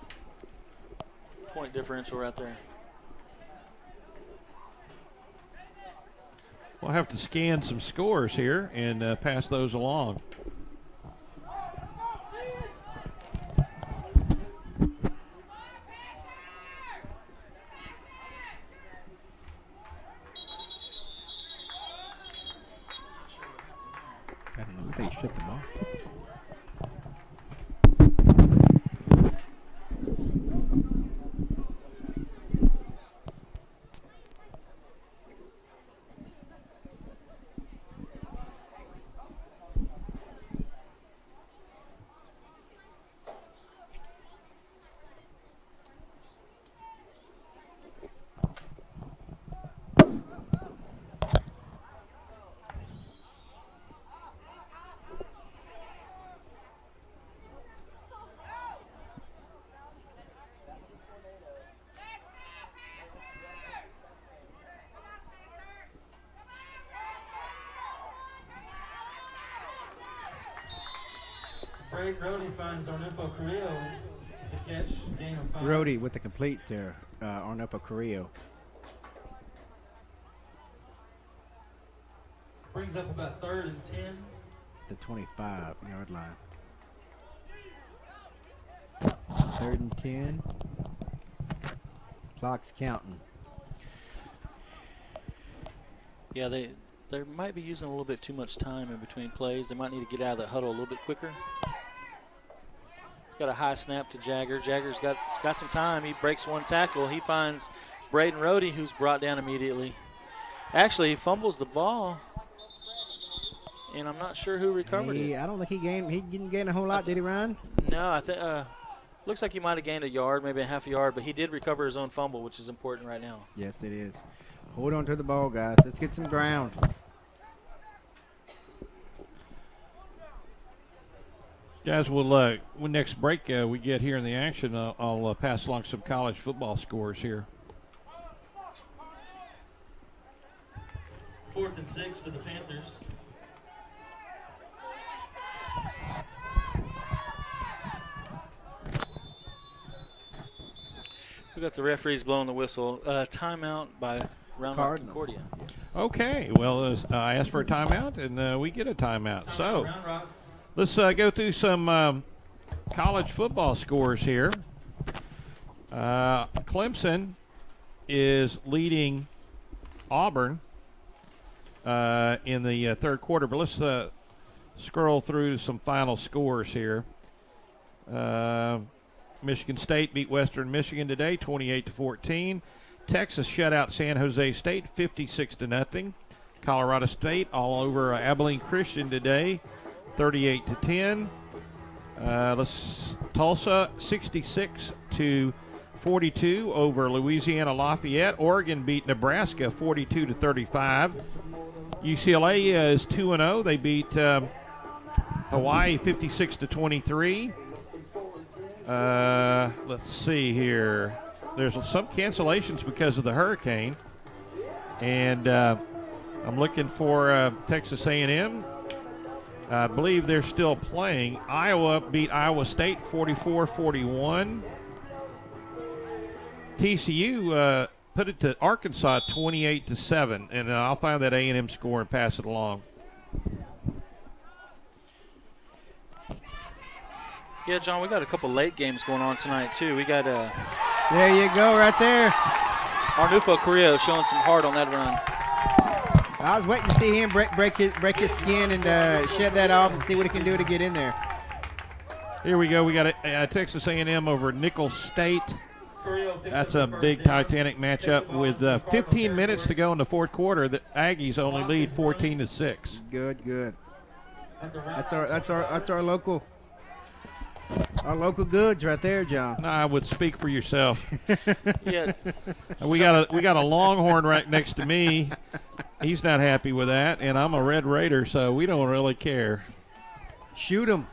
point differential right there. We'll have to scan some scores here and pass those along. I don't know. They stripped the ball. Greg Rody finds Arnulfo Carrillo to catch. Gain of 5. Rody with the complete there, Arnulfo Carrillo. Brings up about 3rd and 10. The 25-yard line. 3rd and 10. Clock's counting. Yeah, they might be using a little bit too much time in between plays. They might need to get out of that huddle a little bit quicker. He's got a high snap to Jagger. Jagger's got some time. He breaks one tackle. He finds Braden Rody, who's brought down immediately. Actually, he fumbles the ball, and I'm not sure who recovered it. I don't think he didn't gain a whole lot, did he, Ryan? No, I think looks like he might have gained a yard, maybe a half a yard, but he did recover his own fumble, which is important right now. Yes, it is. Hold on to the ball, guys. Let's get some ground. Guys, when next break we get here in the action, I'll pass along some college football scores here. 4th and 6 for the Panthers. We got the referees blowing the whistle. Timeout by Round Rock Cardinals. Concordia. Okay, well, I asked for a timeout, and we get a timeout. So Round Rock. let's go through some college football scores here. Clemson is leading Auburn in the third quarter, but let's scroll through some final scores here. Michigan State beat Western Michigan today, 28-14. Texas shut out San Jose State, 56-0. Colorado State all over Abilene Christian today, 38-10. Tulsa 66-42 over Louisiana Lafayette. Oregon beat Nebraska 42-35. UCLA is 2-0. They beat Hawaii 56-23. Let's see here. There's some cancellations because of the hurricane, and I'm looking for Texas A&M. I believe they're still playing. Iowa beat Iowa State 44-41. TCU put it to Arkansas 28-7, and I'll find that A&M score and pass it along. Yeah, John, we got a couple late games going on tonight, too. We got There you go, right there. Arnulfo Carrillo showing some heart on that run. I was waiting to see him break his skin and shed that off and see what he can do to get in there. Here we go. We got a Texas A&M over Nicholls State. Carrillo picks That's up a the big first down. Titanic Takes the matchup ball with to the Cardinal 15 minutes to territory. go in the fourth quarter. The Aggies only lead 14-6. Good. At the round That's our local Our local goods right there, John. No, I would speak for yourself. Yeah. We got a Longhorn right next to me. He's not happy with that, and I'm a Red Raider, so we don't really care. Shoot him.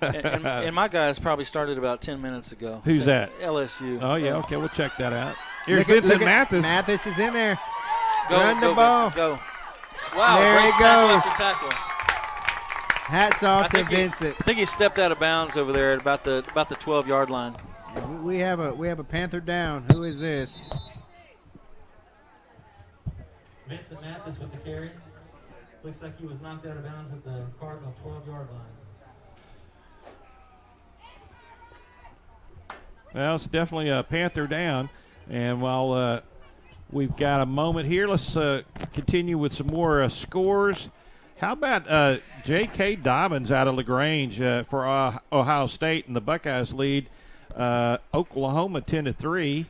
and my guys probably started about 10 minutes ago. Who's that? LSU. Oh, yeah, okay, we'll check that out. Here's Look Vincent at Mathis. Mathis is in there. Go, Run the go, ball. Vincent, go. Wow, There great he tackle goes. after tackle. Hats off to Vincent. I think he stepped out of bounds over there at about the 12-yard line. We have a Panther down. Who is this? Vincent Mathis with the carry. Looks like he was knocked out of bounds at the Cardinal 12-yard line. Well, it's definitely a Panther down. And while we've got a moment here, let's continue with some more scores. How about J.K. Dobbins out of LaGrange for Ohio State, and the Buckeyes lead Oklahoma 10-3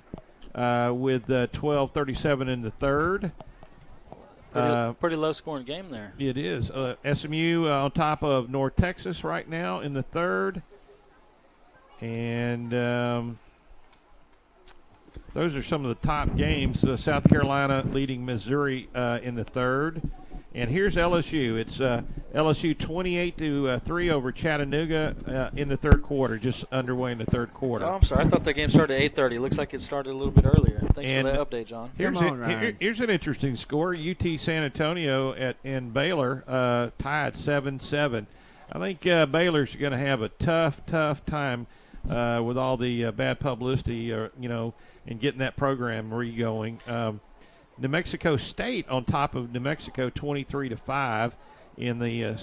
with 12:37 in the third. Pretty low-scoring game there. It is. SMU on top of North Texas right now in the third. And those are some of the top games. South Carolina leading Missouri in the third. And here's LSU. It's LSU 28-3 over Chattanooga in the third quarter, just underway in the third quarter. Oh, I'm sorry. I thought the game started at 8:30. Looks like it started a little bit earlier. Thanks for that update, John. Here's an interesting score. UT San Antonio and Baylor tied 7-7. I think Baylor's going to have a tough time with all the bad publicity, and getting that program re-going. New Mexico State on top of New Mexico 23-5 in the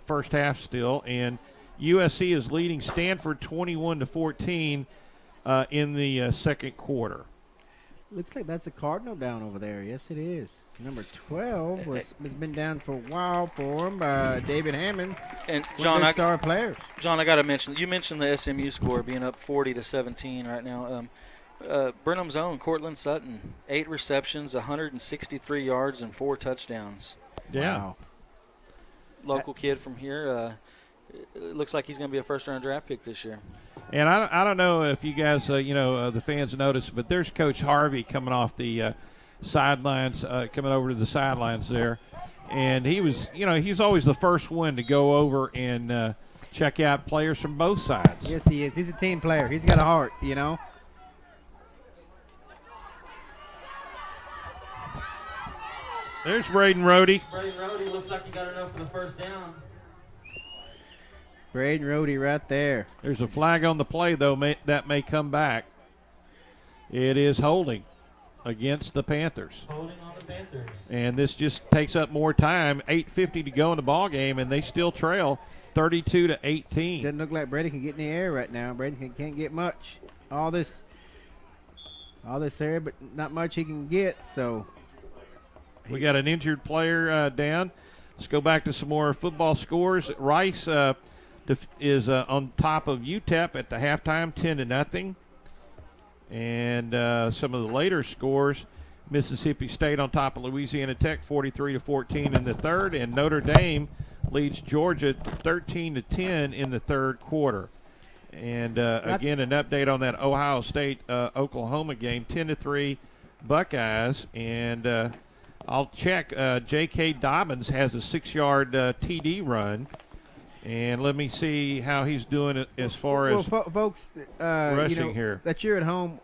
first half still, and USC is leading Stanford 21-14 in the second quarter. Looks like that's a Cardinal down over there. Yes, it is. Number 12 has been down for a while for him by David Hammond. And John, star players. John, I got to mention, you mentioned the SMU score being up 40-17 right now. Brenham's own Cortland Sutton, 8 receptions, 163 yards, and 4 touchdowns. Yeah. Wow. Local kid from here. It looks like he's going to be a first-round draft pick this year. And I don't know if you guys, the fans noticed, but there's Coach Harvey coming off the sidelines, coming over to the sidelines there. And he was, he's always the first one to go over and check out players from both sides. Yes, he is. He's a team player. He's got a heart, There's Braden Rohde. Braden Rohde looks like he got enough for the first down. Braden Rohde right there. There's a flag on the play, though, that may come back. It is holding against the Panthers. Holding on the Panthers. And this just takes up more time. 8:50 to go in the ball game, and they still trail 32-18. Doesn't look like Braden can get in the air right now. Braden can't get much. All this air, but not much he can get, so... We got an injured player down. Let's go back to some more football scores. Rice is on top of UTEP at the halftime, 10-0. And some of the later scores, Mississippi State on top of Louisiana Tech, 43-14 in the third, and Notre Dame leads Georgia 13-10 in the third quarter. And again, an update on that Ohio State Oklahoma game, 10-3 Buckeyes, and I'll check. J.K. Dobbins has a 6-yard TD run, and let me see how he's doing it as far as folks, rushing here. That you're at home,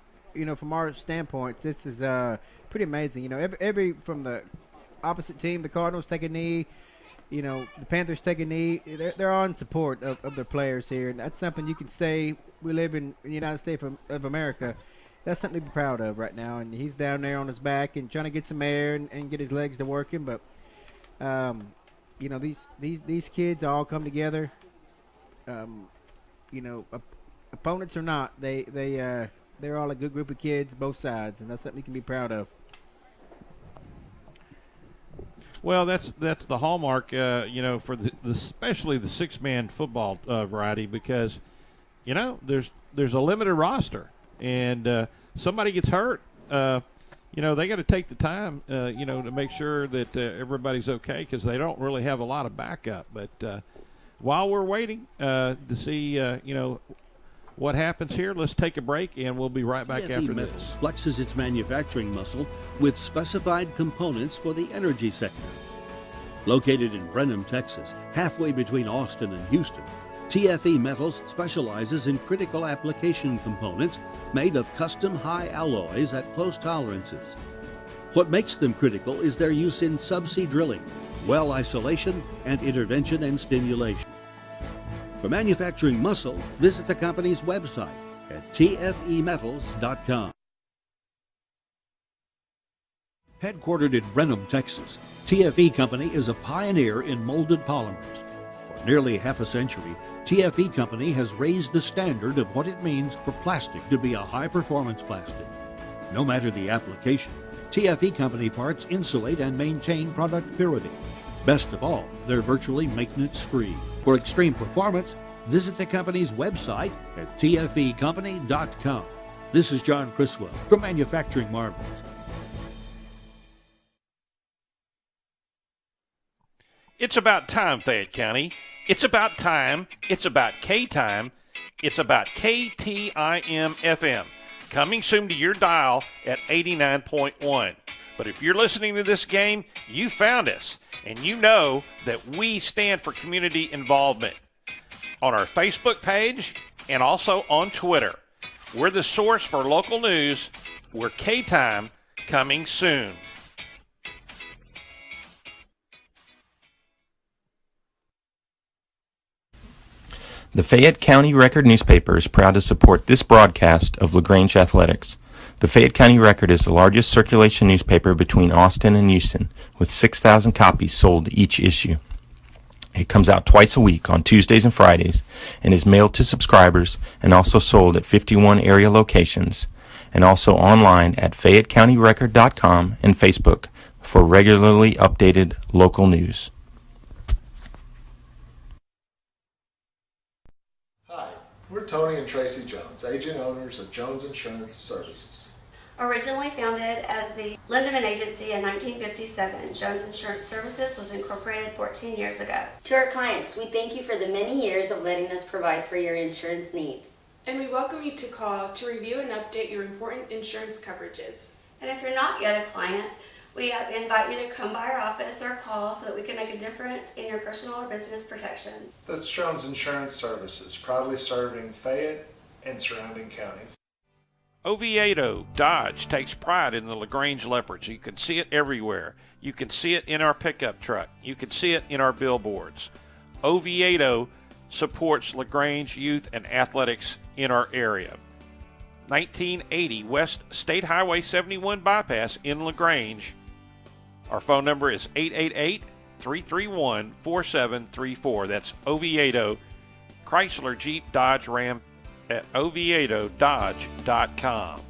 from our standpoints, this is pretty amazing. Every from the opposite team, the Cardinals take a knee, the Panthers take a knee. They're all in support of their players here, and that's something you can say. We live in the United States of America. That's something to be proud of right now, and he's down there on his back and trying to get some air and get his legs to working. But these kids all come together. Opponents or not, they're all a good group of kids, both sides, and that's something you can be proud of. Well, that's the hallmark, for the especially the 6-man football variety, because there's a limited roster. And somebody gets hurt, they got to take the time, to make sure that everybody's okay, because they don't really have a lot of backup. But while we're waiting to see, what happens here. Let's take a break, and we'll be right back TFE after Metals this. flexes its manufacturing muscle with specified components for the energy sector. Located in Brenham, Texas, halfway between Austin and Houston, TFE Metals specializes in critical application components made of custom high alloys at close tolerances. What makes them critical is their use in subsea drilling, well isolation, and intervention and stimulation. For manufacturing muscle, visit the company's website at tfemetals.com. Headquartered in Brenham, Texas, TFE Company is a pioneer in molded polymers. For nearly half a century, TFE Company has raised the standard of what it means for plastic to be a high-performance plastic. No matter the application, TFE Company parts insulate and maintain product purity. Best of all, they're virtually maintenance-free. For extreme performance, visit the company's website at tfecompany.com. This is John Criswell from Manufacturing Marvels. It's about time, Fayette County. It's about time. It's about K-Time. It's about KTIM FM. Coming soon to your dial at 89.1. But if you're listening to this game, you found us. And you know that we stand for community involvement. On our Facebook page and also on Twitter. We're the source for local news. We're K-Time, coming soon. The Fayette County Record newspaper is proud to support this broadcast of LaGrange Athletics. The Fayette County Record is the largest circulation newspaper between Austin and Houston, with 6,000 copies sold each issue. It comes out twice a week on Tuesdays and Fridays and is mailed to subscribers and also sold at 51 area locations and also online at FayetteCountyRecord.com and Facebook for regularly updated local news. We're Tony and Tracy Jones, agent owners of Jones Insurance Services. Originally founded as the Lindeman Agency in 1957, Jones Insurance Services was incorporated 14 years ago. To our clients, we thank you for the many years of letting us provide for your insurance needs. And we welcome you to call to review and update your important insurance coverages. And if you're not yet a client, we invite you to come by our office or call so that we can make a difference in your personal or business protections. That's Jones Insurance Services, proudly serving Fayette and surrounding counties. Oviedo Dodge takes pride in the LaGrange Leopards. You can see it everywhere. You can see it in our pickup truck. You can see it in our billboards. Oviedo supports LaGrange youth and athletics in our area. 1980 West State Highway 71 bypass in LaGrange. Our phone number is 888-331-4734. That's Oviedo, Chrysler, Jeep, Dodge, Ram at OviedoDodge.com. 32-18.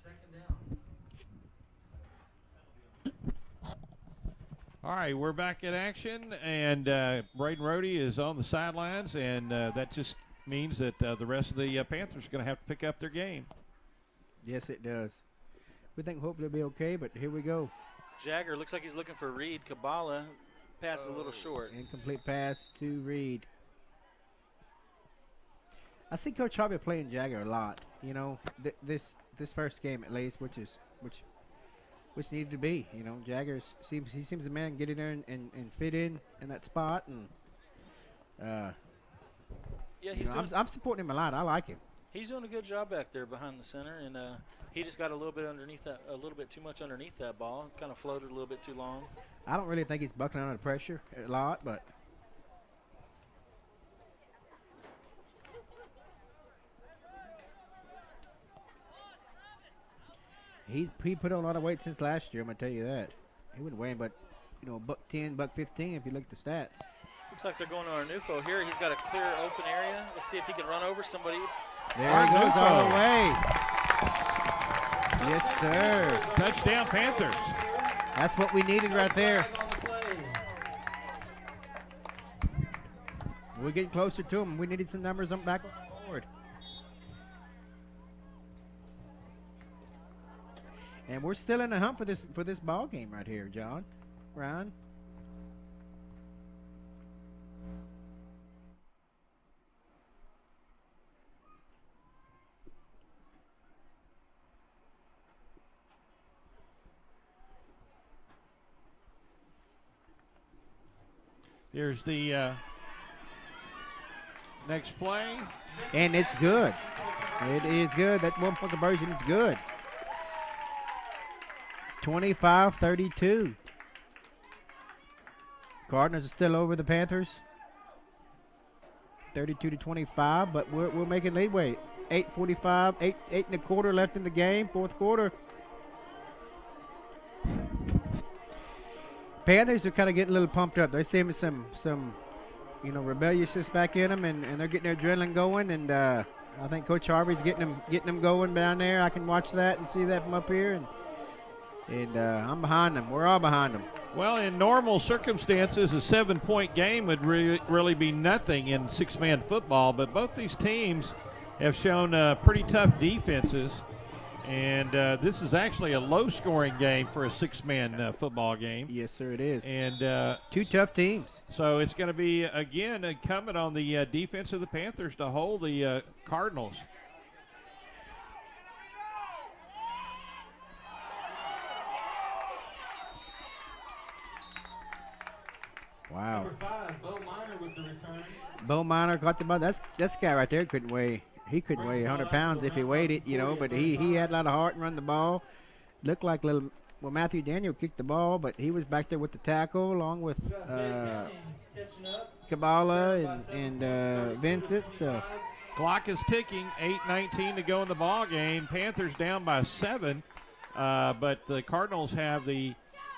Second down. All right, we're back in action, and Braden Rohde is on the sidelines, and that just means that the rest of the Panthers are going to have to pick up their game. Yes, it does. We think hopefully it'll be okay, but here we go. Jagger looks like he's looking for Reed. Kabbalah pass a little short. Incomplete pass to Reed. I see Coach Harvey playing Jagger a lot. You know, this first game at least, which needed to be. You know, Jagger seems a man get in there and fit in that spot, and yeah, he's I'm supporting him a lot. I like him. He's doing a good job back there behind the center, and he just got a little bit underneath that, a little bit too much underneath that ball. Kind of floated a little bit too long. I don't really think he's buckling under pressure a lot, but he put on a lot of weight since last year. I'm gonna tell you that. He wouldn't weigh him, but $110, $115 if you look at the stats. Looks like they're going to our Nufo here. He's got a clear open area. Let's see if he can run over somebody. There he goes all the way. Yes, sir. Touchdown, Panthers. That's what we needed right there. We're getting closer to him. We needed some numbers back on the board. And we're still in the hunt for this ball game right here, John. Ryan. Here's the next play. And it's good. It is good. That 1-point conversion is good. 25-32. Cardinals are still over the Panthers. 32-25, but we're making leadway. 8:45, 8.25 left in the game, fourth quarter. Panthers are kind of getting a little pumped up. They're seeing some rebelliousness back in them, and they're getting their adrenaline going. And I think Coach Harvey's getting them going down there. I can watch that and see that from up here, and I'm behind them. We're all behind them. Well, in normal circumstances, a 7-point game would really be nothing in 6-man football, but both these teams have shown pretty tough defenses. And this is actually a low-scoring game for a 6-man football game. Yes, sir, it is. And two tough teams. So it's going to be, again, incumbent on the defense of the Panthers to hold the Cardinals. Wow. Number 5, Bo Minor with the return. Bo Minor caught the ball. That's guy right there couldn't weigh. He couldn't weigh 100 pounds if he weighed it, but he had a lot of heart and run the ball. Looked like Matthew Daniel kicked the ball, but he was back there with the tackle along with Kabbalah and Vincent. So clock is ticking, 8:19 to go in the ball game. Panthers down by 7, but the Cardinals have the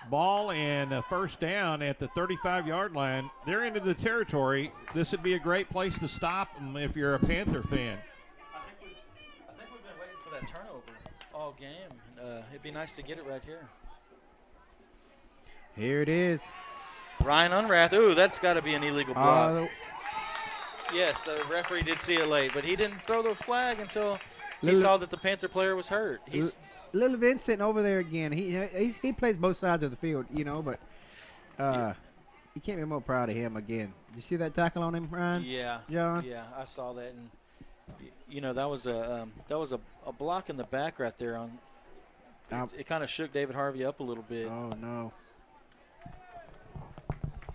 ball and a first down at the 35-yard line. They're into the territory. This would be a great place to stop them if you're a Panther fan. I think we've been waiting for that turnover all game. It'd be nice to get it right here. Here it is. Ryan Unrath. Ooh, that's got to be an illegal block. Yes, the referee did see it late, but he didn't throw the flag until he saw that the Panther player was hurt. Little Vincent over there again. He plays both sides of the field, but you can't be more proud of him again. Did you see that tackle on him, Ryan? Yeah, John. Yeah, I saw that, and that was a block in the back right there. It kind of shook David Harvey up a little bit. Oh no.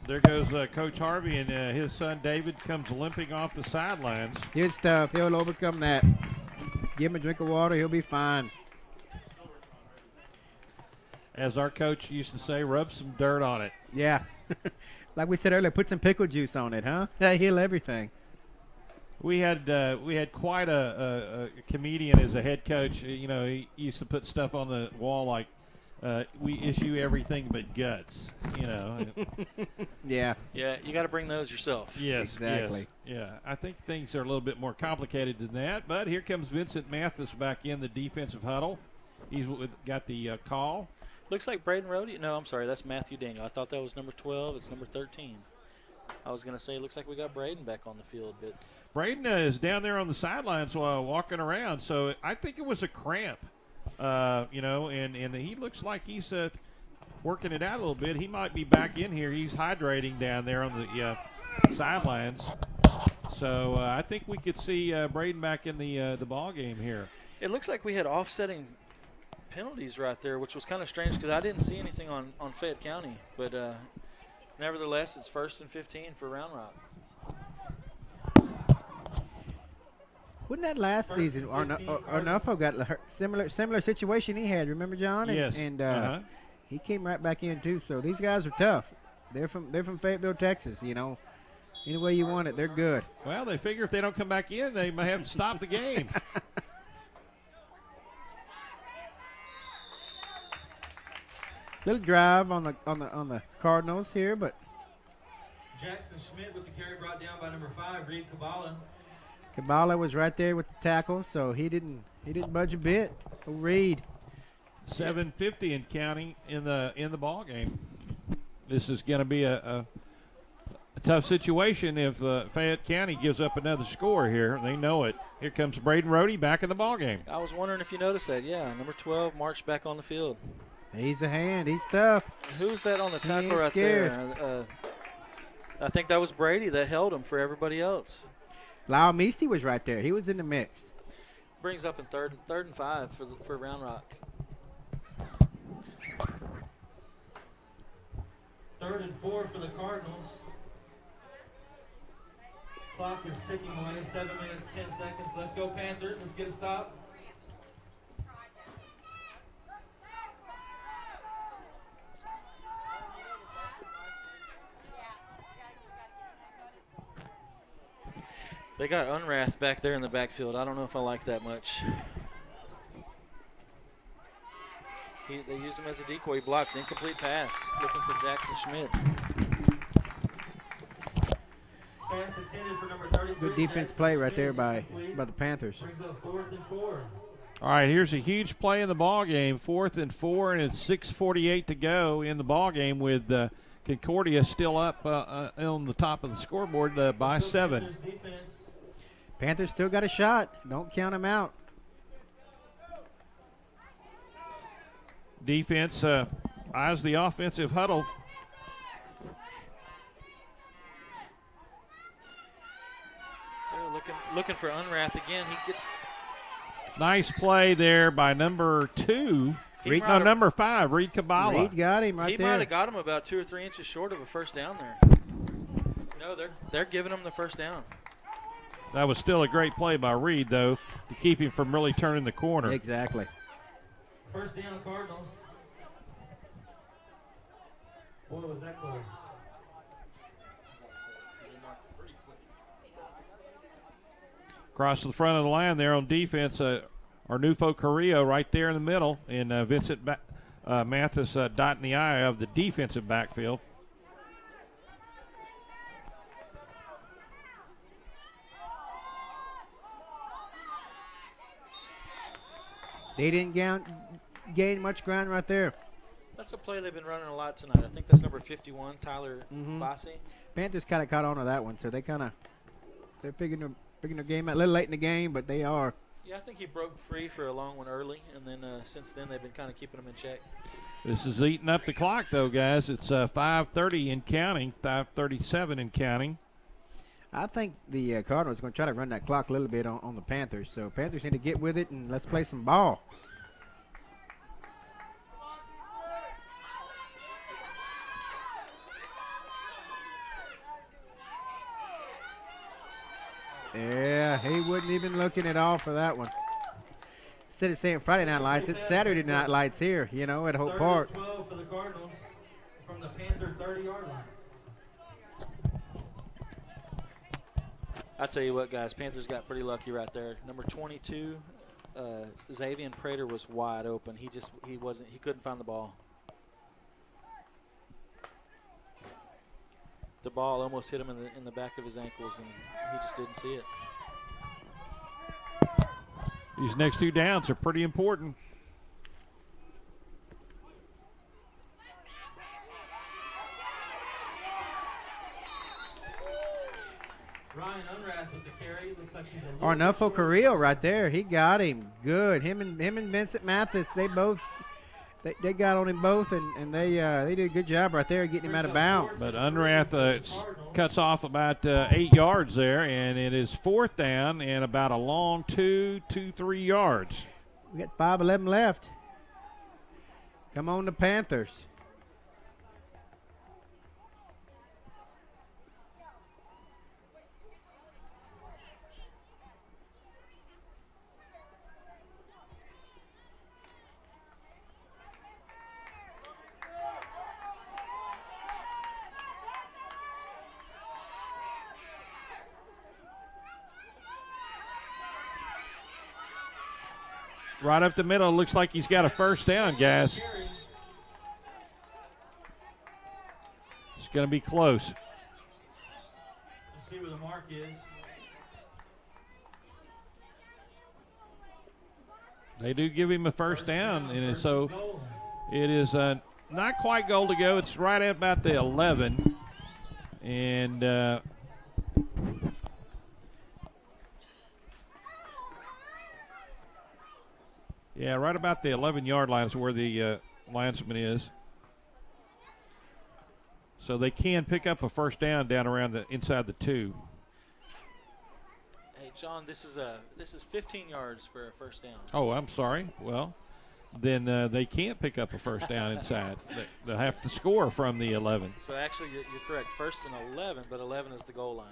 There goes Coach Harvey, and his son David comes limping off the sidelines. Good stuff. He'll overcome that. Give him a drink of water. He'll be fine. As our coach used to say, rub some dirt on it. Yeah. Like we said earlier, put some pickle juice on it, huh? That'll heal everything. We had quite a comedian as a head coach. He used to put stuff on the wall like, we issue everything but guts, Yeah. Yeah, you got to bring those yourself. Yes, exactly. Yes, yeah, I think things are a little bit more complicated than that. But here comes Vincent Mathis back in the defensive huddle. He's got the call. Looks like Braden Rhodey. No, I'm sorry, that's Matthew Daniel. I thought that was number 12. It's number 13. I was going to say, it looks like we got Braden back on the field. But Braden is down there on the sidelines while walking around, so I think it was a cramp, and he looks like he's working it out a little bit. He might be back in here. He's hydrating down there on the sidelines. So I think we could see Braden back in the ball game here. It looks like we had offsetting penalties right there, which was kind of strange because I didn't see anything on Fayette County. But nevertheless, it's 1st and 15 for Round Rock. Wasn't that last season? Arnulfo got a similar situation he had. Remember, John? Yes. And he came right back in too. So these guys are tough. They're from Fayetteville, Texas. Any way you want it, they're good. Well, they figure if they don't come back in, they might have to stop the game. Little drive on the Cardinals here, but Jackson Schmidt with the carry brought down by number 5, Reed Kabbalah. Kabbalah was right there with the tackle, so he didn't budge a bit. Reed. 7:50 and counting in the ball game. This is going to be a tough situation if Fayette County gives up another score here. They know it. Here comes Braden Rhodey back in the ball game. I was wondering if you noticed that. Yeah, number 12 marched back on the field. He's a hand. He's tough. Who's that on the tackle right there? I think that was Brady that held him for everybody else. Lyle Meesty was right there. He was in the mix. Brings up in third and 5 for Round Rock. 3rd and 4 for the Cardinals. Clock is ticking away, 7 minutes, 10 seconds. Let's go Panthers. Let's get a stop. They got Unrath back there in the backfield. I don't know if I like that much. They use him as a decoy. He blocks. Incomplete pass. Looking for Jackson Schmidt. Pass intended for number 33. Good defense play right there by the Panthers. Brings up 4th and 4. All right, here's a huge play in the ball game. 4th and 4, and it's 6:48 to go in the ball game with Concordia still up on the top of the scoreboard by 7. Panthers still got a shot. Don't count them out. Defense eyes the offensive huddle. They're looking for Unrath again. He gets Nice play there by number 2. Number 5, Reed Kabbalah. Reed got him right there. He might have got him about 2 or 3 inches short of a first down there. No, they're giving him the first down. That was still a great play by Reed, though, to keep him from really turning the corner. Exactly. First down, Cardinals. Boy, was that close. Across the front of the line there on defense, Arnulfo Carrillo right there in the middle, and Vincent Mathis dotting the I of the defensive backfield. They didn't gain much ground right there. That's a play they've been running a lot tonight. I think that's number 51, Tyler Bassi. Panthers kind of caught on to that one, so they're figuring their game out a little late in the game, but they are. Yeah, I think he broke free for a long one early, and then since then they've been kind of keeping him in check. This is eating up the clock, though, guys. It's 5:30 and counting, 5:37 and counting. I think the Cardinals are going to try to run that clock a little bit on the Panthers. So Panthers need to get with it and let's play some ball. Yeah, he wasn't even looking at all for that one. Instead of saying Friday Night Lights, it's Saturday Night Lights here, at Hope Park. 12 for the Cardinals from the Panther 30-yard line. I tell you what, guys, Panthers got pretty lucky right there. Number 22, Xavier Prater was wide open. He couldn't find the ball. The ball almost hit him in the back of his ankles, and he just didn't see it. These next 2 downs are pretty important. Ryan Unrath with the carry. Looks like he's a Arnulfo Carrillo right there. He got him good. Him and Vincent Mathis, they got on him both, and they did a good job right there getting him out of bounds. But Unrath cuts off about 8 yards there, and it is 4th down and about a long 3 yards. We got 5:11 left. Come on, the Panthers. Right up the middle, looks like he's got a first down, guys. It's going to be close. Let's see where the mark is. They do give him a first down, and so it is not quite goal to go. It's right at about the 11, and yeah, right about the 11-yard line is where the linesman is. So they can pick up a first down around the inside the 2. Hey, John, this is 15 yards for a first down. Oh, I'm sorry. Well, then they can't pick up a first down inside. They'll have to score from the 11. So actually, you're correct. 1st and 11, but 11 is the goal line.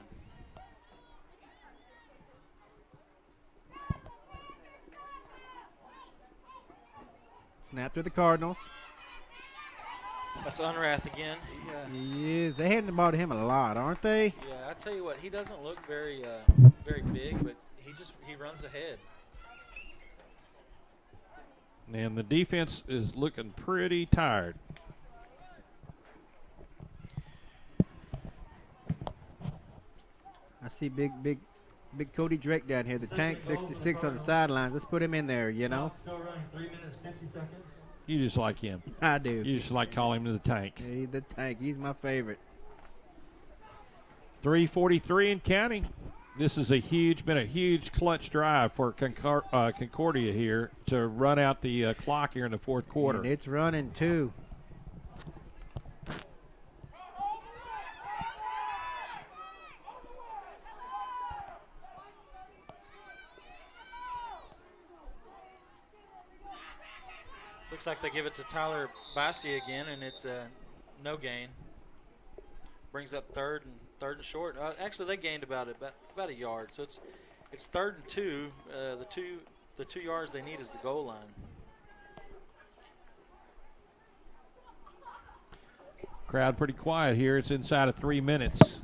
Snap to the Cardinals. That's Unrath again. He is. They hand the ball to him a lot, aren't they? Yeah, I tell you what, he doesn't look very very big, but he runs ahead. And the defense is looking pretty tired. I see big Cody Drake down here. The tank 66 on the sidelines. Let's put him in there, you know. Still running 3 minutes, 50 seconds. You just like him. I do. You just like calling him the tank. Hey, the tank. He's my favorite. 3:43 and counting. This has been a huge clutch drive for Concordia here to run out the clock here in the fourth quarter. And it's running too. Looks like they give it to Tyler Bassi again, and it's a no gain. Brings up third and short. Actually, they gained about a yard, so it's 3rd and 2. The 2 yards they need is the goal line. Crowd pretty quiet here. It's inside of 3 minutes.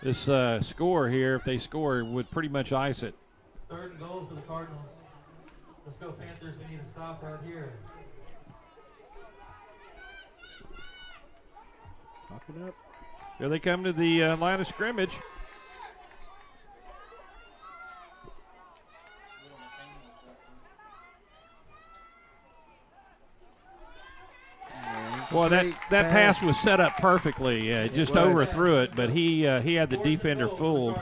This score here, if they score, would pretty much ice it. 3rd and goal for the Cardinals. Let's go, Panthers. We need to stop right here. Lock it up. Here they come to the line of scrimmage. Well, that pass was set up perfectly. Just overthrew it, but he had the defender fooled.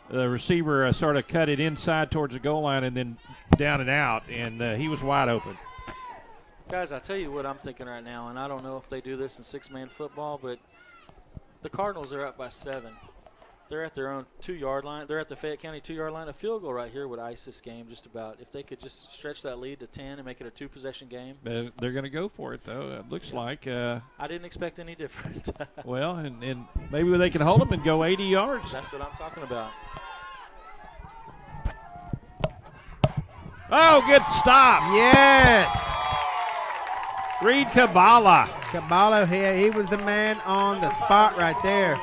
The receiver sort of cut it inside towards the goal line and then down and out, and he was wide open. Guys, I tell you what I'm thinking right now, and I don't know if they do this in 6-man football, but the Cardinals are up by 7. They're at their own 2-yard line. They're at the Fayette County 2-yard line. A field goal right here would ice this game just about. If they could just stretch that lead to 10 and make it a 2-possession game. They're going to go for it, though. It looks like. I didn't expect any different. Well, and maybe they can hold them and go 80 yards. That's what I'm talking about. Oh, good stop. Yes. Reed Kabbalah. Kabbalah, he was the man on the spot right there.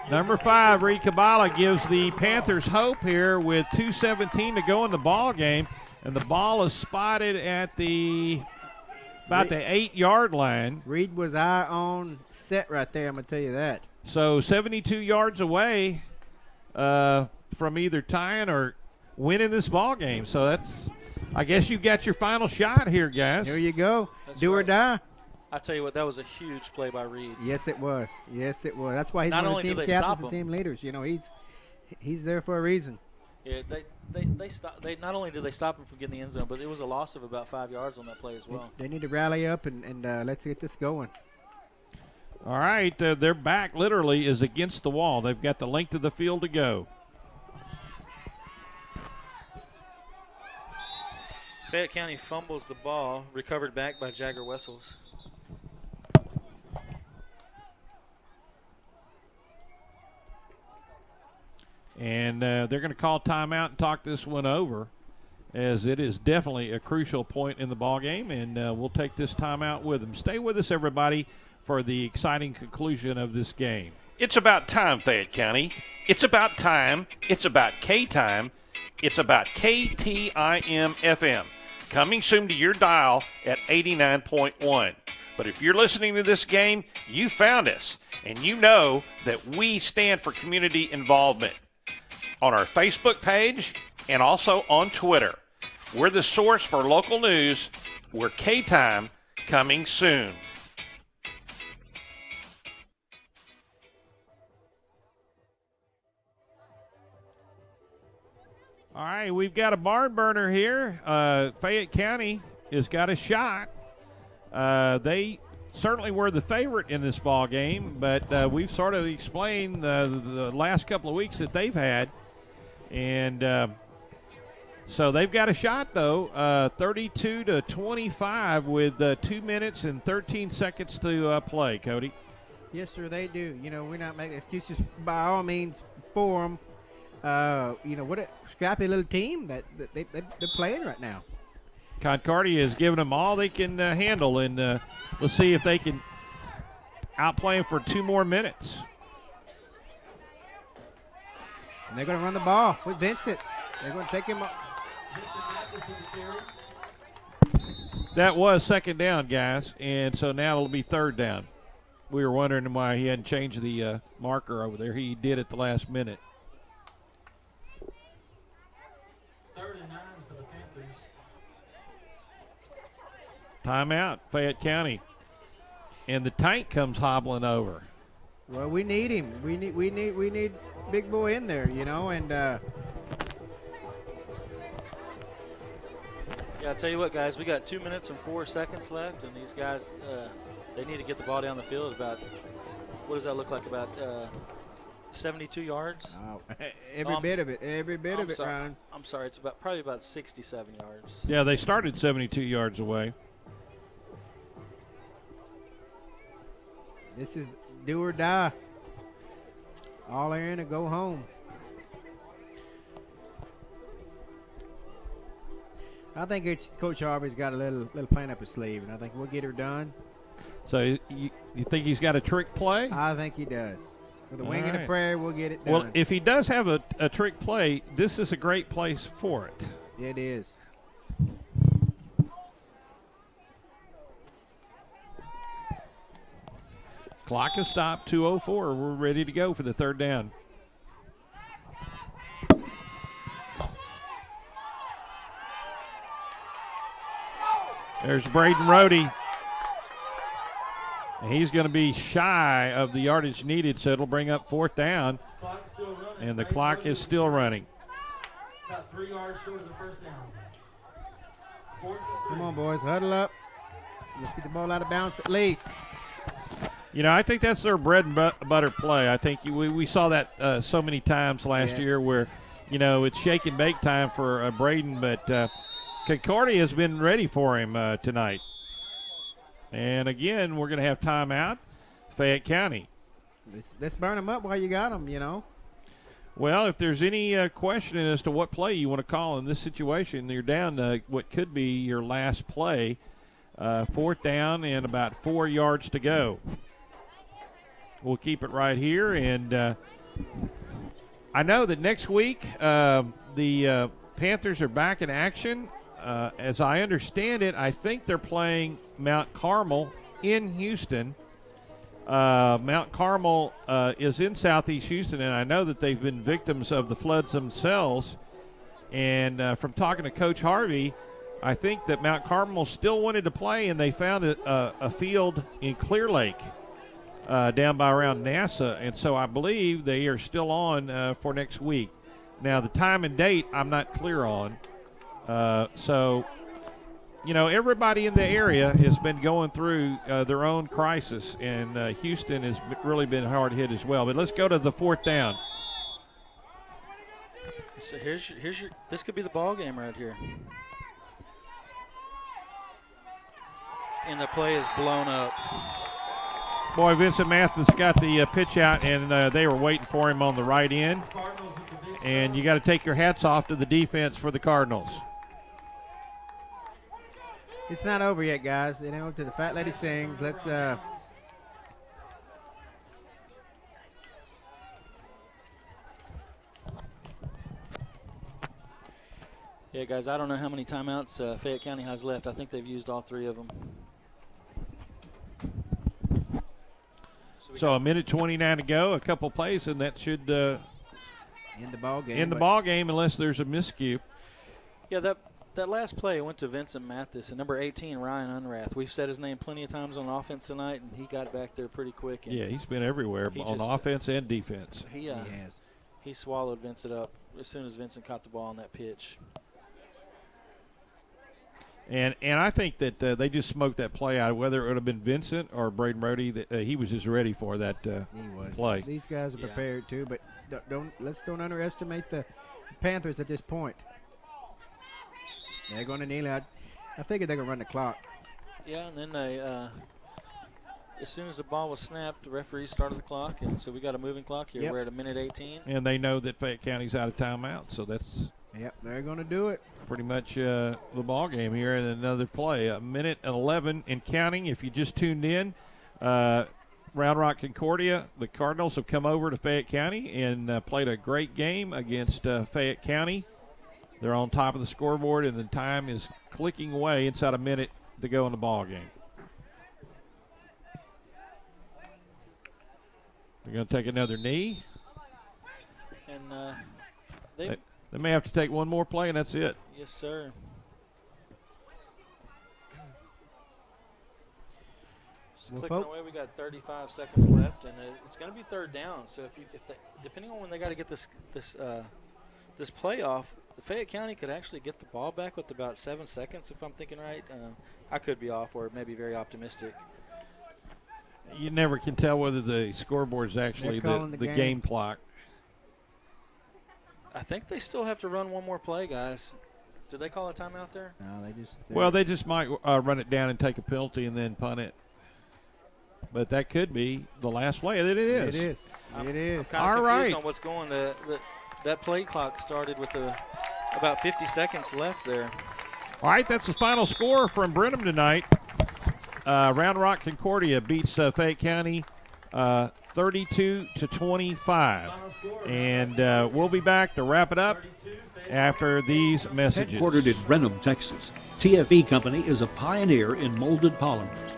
Number 5, Reed Kabbalah, gives the Panthers hope here with 2:17 to go in the ball game, and the ball is spotted at about the 8-yard line. Reed was eye on set right there, I'm going to tell you that. So 72 yards away from either tying or winning this ball game. So that's, I guess you got your final shot here, guys. Here you go. That's Do right. or die. I tell you what, that was a huge play by Reed. Yes, it was. Yes, it was. That's why he's Not one of only the do team they captains stop and him. team leaders. You know, he's there for a reason. Yeah, they stop. They not only did they stop him from getting the end zone, but it was a loss of about 5 yards on that play as well. They need to rally up and let's get this going. All right, their back literally is against the wall. They've got the length of the field to go. Fayette County fumbles the ball, recovered back by Jagger Wessels. And they're going to call timeout and talk this one over, as it is definitely a crucial point in the ball game, and we'll take this timeout with them. Stay with us, everybody, for the exciting conclusion of this game. It's about time, Fayette County. It's about time. It's about K-Time. It's about KTIM FM. Coming soon to your dial at 89.1. But if you're listening to this game, you found us, and you know that we stand for community involvement. On our Facebook page and also on Twitter. We're the source for local news. We're K-Time, coming soon. All right, we've got a barn burner here. Fayette County has got a shot. They certainly were the favorite in this ball game, but we've sort of explained the last couple of weeks that they've had. And so they've got a shot, though, 32-25 with 2 minutes and 13 seconds to play, Cody. Yes, sir, they do. You know, we're not making excuses by all means for them. what a scrappy little team that they're playing right now. Concordia is giving them all they can handle, and let's see if they can outplay them for 2 more minutes. And they're going to run the ball with Vincent. They're going to take him up. That was second down, guys, and so now it'll be third down. We were wondering why he hadn't changed the marker over there. He did at the last minute. 3rd and 9 for the Panthers. Timeout, Fayette County. And the tank comes hobbling over. Well, we need him. We need big boy in there, and Yeah, I'll tell you what, guys, we got 2 minutes and 4 seconds left, and these guys, they need to get the ball down the field about, what does that look like, about 72 yards? every bit of it, Ron. I'm sorry, it's probably about 67 yards. Yeah, they started 72 yards away. This is do or die. All in and go home. I think Coach Harvey's got a little plan up his sleeve, and I think we'll get her done. So you think he's got a trick play? I think he does. With a wing and a prayer, we'll get it done. Well, if he does have a trick play, this is a great place for it. It is. Clock is stopped, 2:04. We're ready to go for the third down. There's Braden Rohde. He's going to be shy of the yardage needed, so it'll bring up 4th down. Clock's still running. And the clock is still running. About 3 yards short of the first down. 4th and 3. Come on, boys, huddle up. Let's get the ball out of bounds at least. I think that's their bread and butter play. I think we saw that so many times last year where, it's shake and bake time for Braden, but Concordia has been ready for him tonight. And again, we're going to have timeout, Fayette County. Let's burn them up while you got them, Well, if there's any question as to what play you want to call in this situation, you're down to what could be your last play. 4th down and about 4 yards to go. We'll keep it right here. And I know that next week the Panthers are back in action. As I understand it, I think they're playing Mount Carmel in Houston. Mount Carmel is in southeast Houston, and I know that they've been victims of the floods themselves. And from talking to Coach Harvey, I think that Mount Carmel still wanted to play, and they found a field in Clear Lake down by around NASA. And so I believe they are still on for next week. Now, the time and date I'm not clear on. So, everybody in the area has been going through their own crisis, and Houston has really been hard hit as well. But let's go to the 4th down. So here's your. This could be the ball game right here. And the play is blown up. Boy, Vincent Mathis got the pitch out, and they were waiting for him on the right end. And you got to take your hats off to the defense for the Cardinals. It's not over yet, guys. To the Fat Lady Sings. Let's Yeah, guys, I don't know how many timeouts Fayette County has left. I think they've used all 3 of them. So a minute 29 to go, a couple plays, and that should in the ball game. In the ball game, unless there's a miscue. Yeah, that last play went to Vincent Mathis and number 18, Ryan Unrath. We've said his name plenty of times on offense tonight, and he got back there pretty quick. And yeah, he's been everywhere on offense and defense. He has. He swallowed Vincent up as soon as Vincent caught the ball on that pitch. And I think that they just smoked that play out. Whether it would have been Vincent or Braden Rohde, he was just ready for that play. These guys are prepared too, but let's don't underestimate the Panthers at this point. They're going to kneel out. I figured they're going to run the clock. Yeah, and then they as soon as the ball was snapped, the referee started the clock, and so we got a moving clock here. Yep. We're at a minute 18. And they know that Fayette County's out of timeout, so that's they're going to do it. pretty much the ball game here. And another play, a minute and 11 and counting. If you just tuned in, Round Rock Concordia, the Cardinals have come over to Fayette County and played a great game against Fayette County. They're on top of the scoreboard, and the time is clicking away inside a minute to go in the ball game. They're going to take another knee. And They may have to take one more play, and that's it. Yes, sir. Just Well, clicking away, we got 35 seconds left, and it's going to be third down. So depending on when they got to get this play off, Fayette County could actually get the ball back with about 7 seconds, if I'm thinking right. I could be off, or maybe very optimistic. You never can tell whether the scoreboard is actually the game clock. I think they still have to run one more play, guys. Did they call a timeout there? No, they just. Well, they just might run it down and take a penalty and then punt it. But that could be the last play. It is. It is. I'm It kind is. of All confused right. on what's going. That play clock started with about 50 seconds left there. All right, that's the final score from Brenham tonight. Round Rock Concordia beats Fayette County 32-25. And we'll be back to wrap it up after these messages. Headquartered in Brenham, Texas, TFE Company is a pioneer in molded polymers.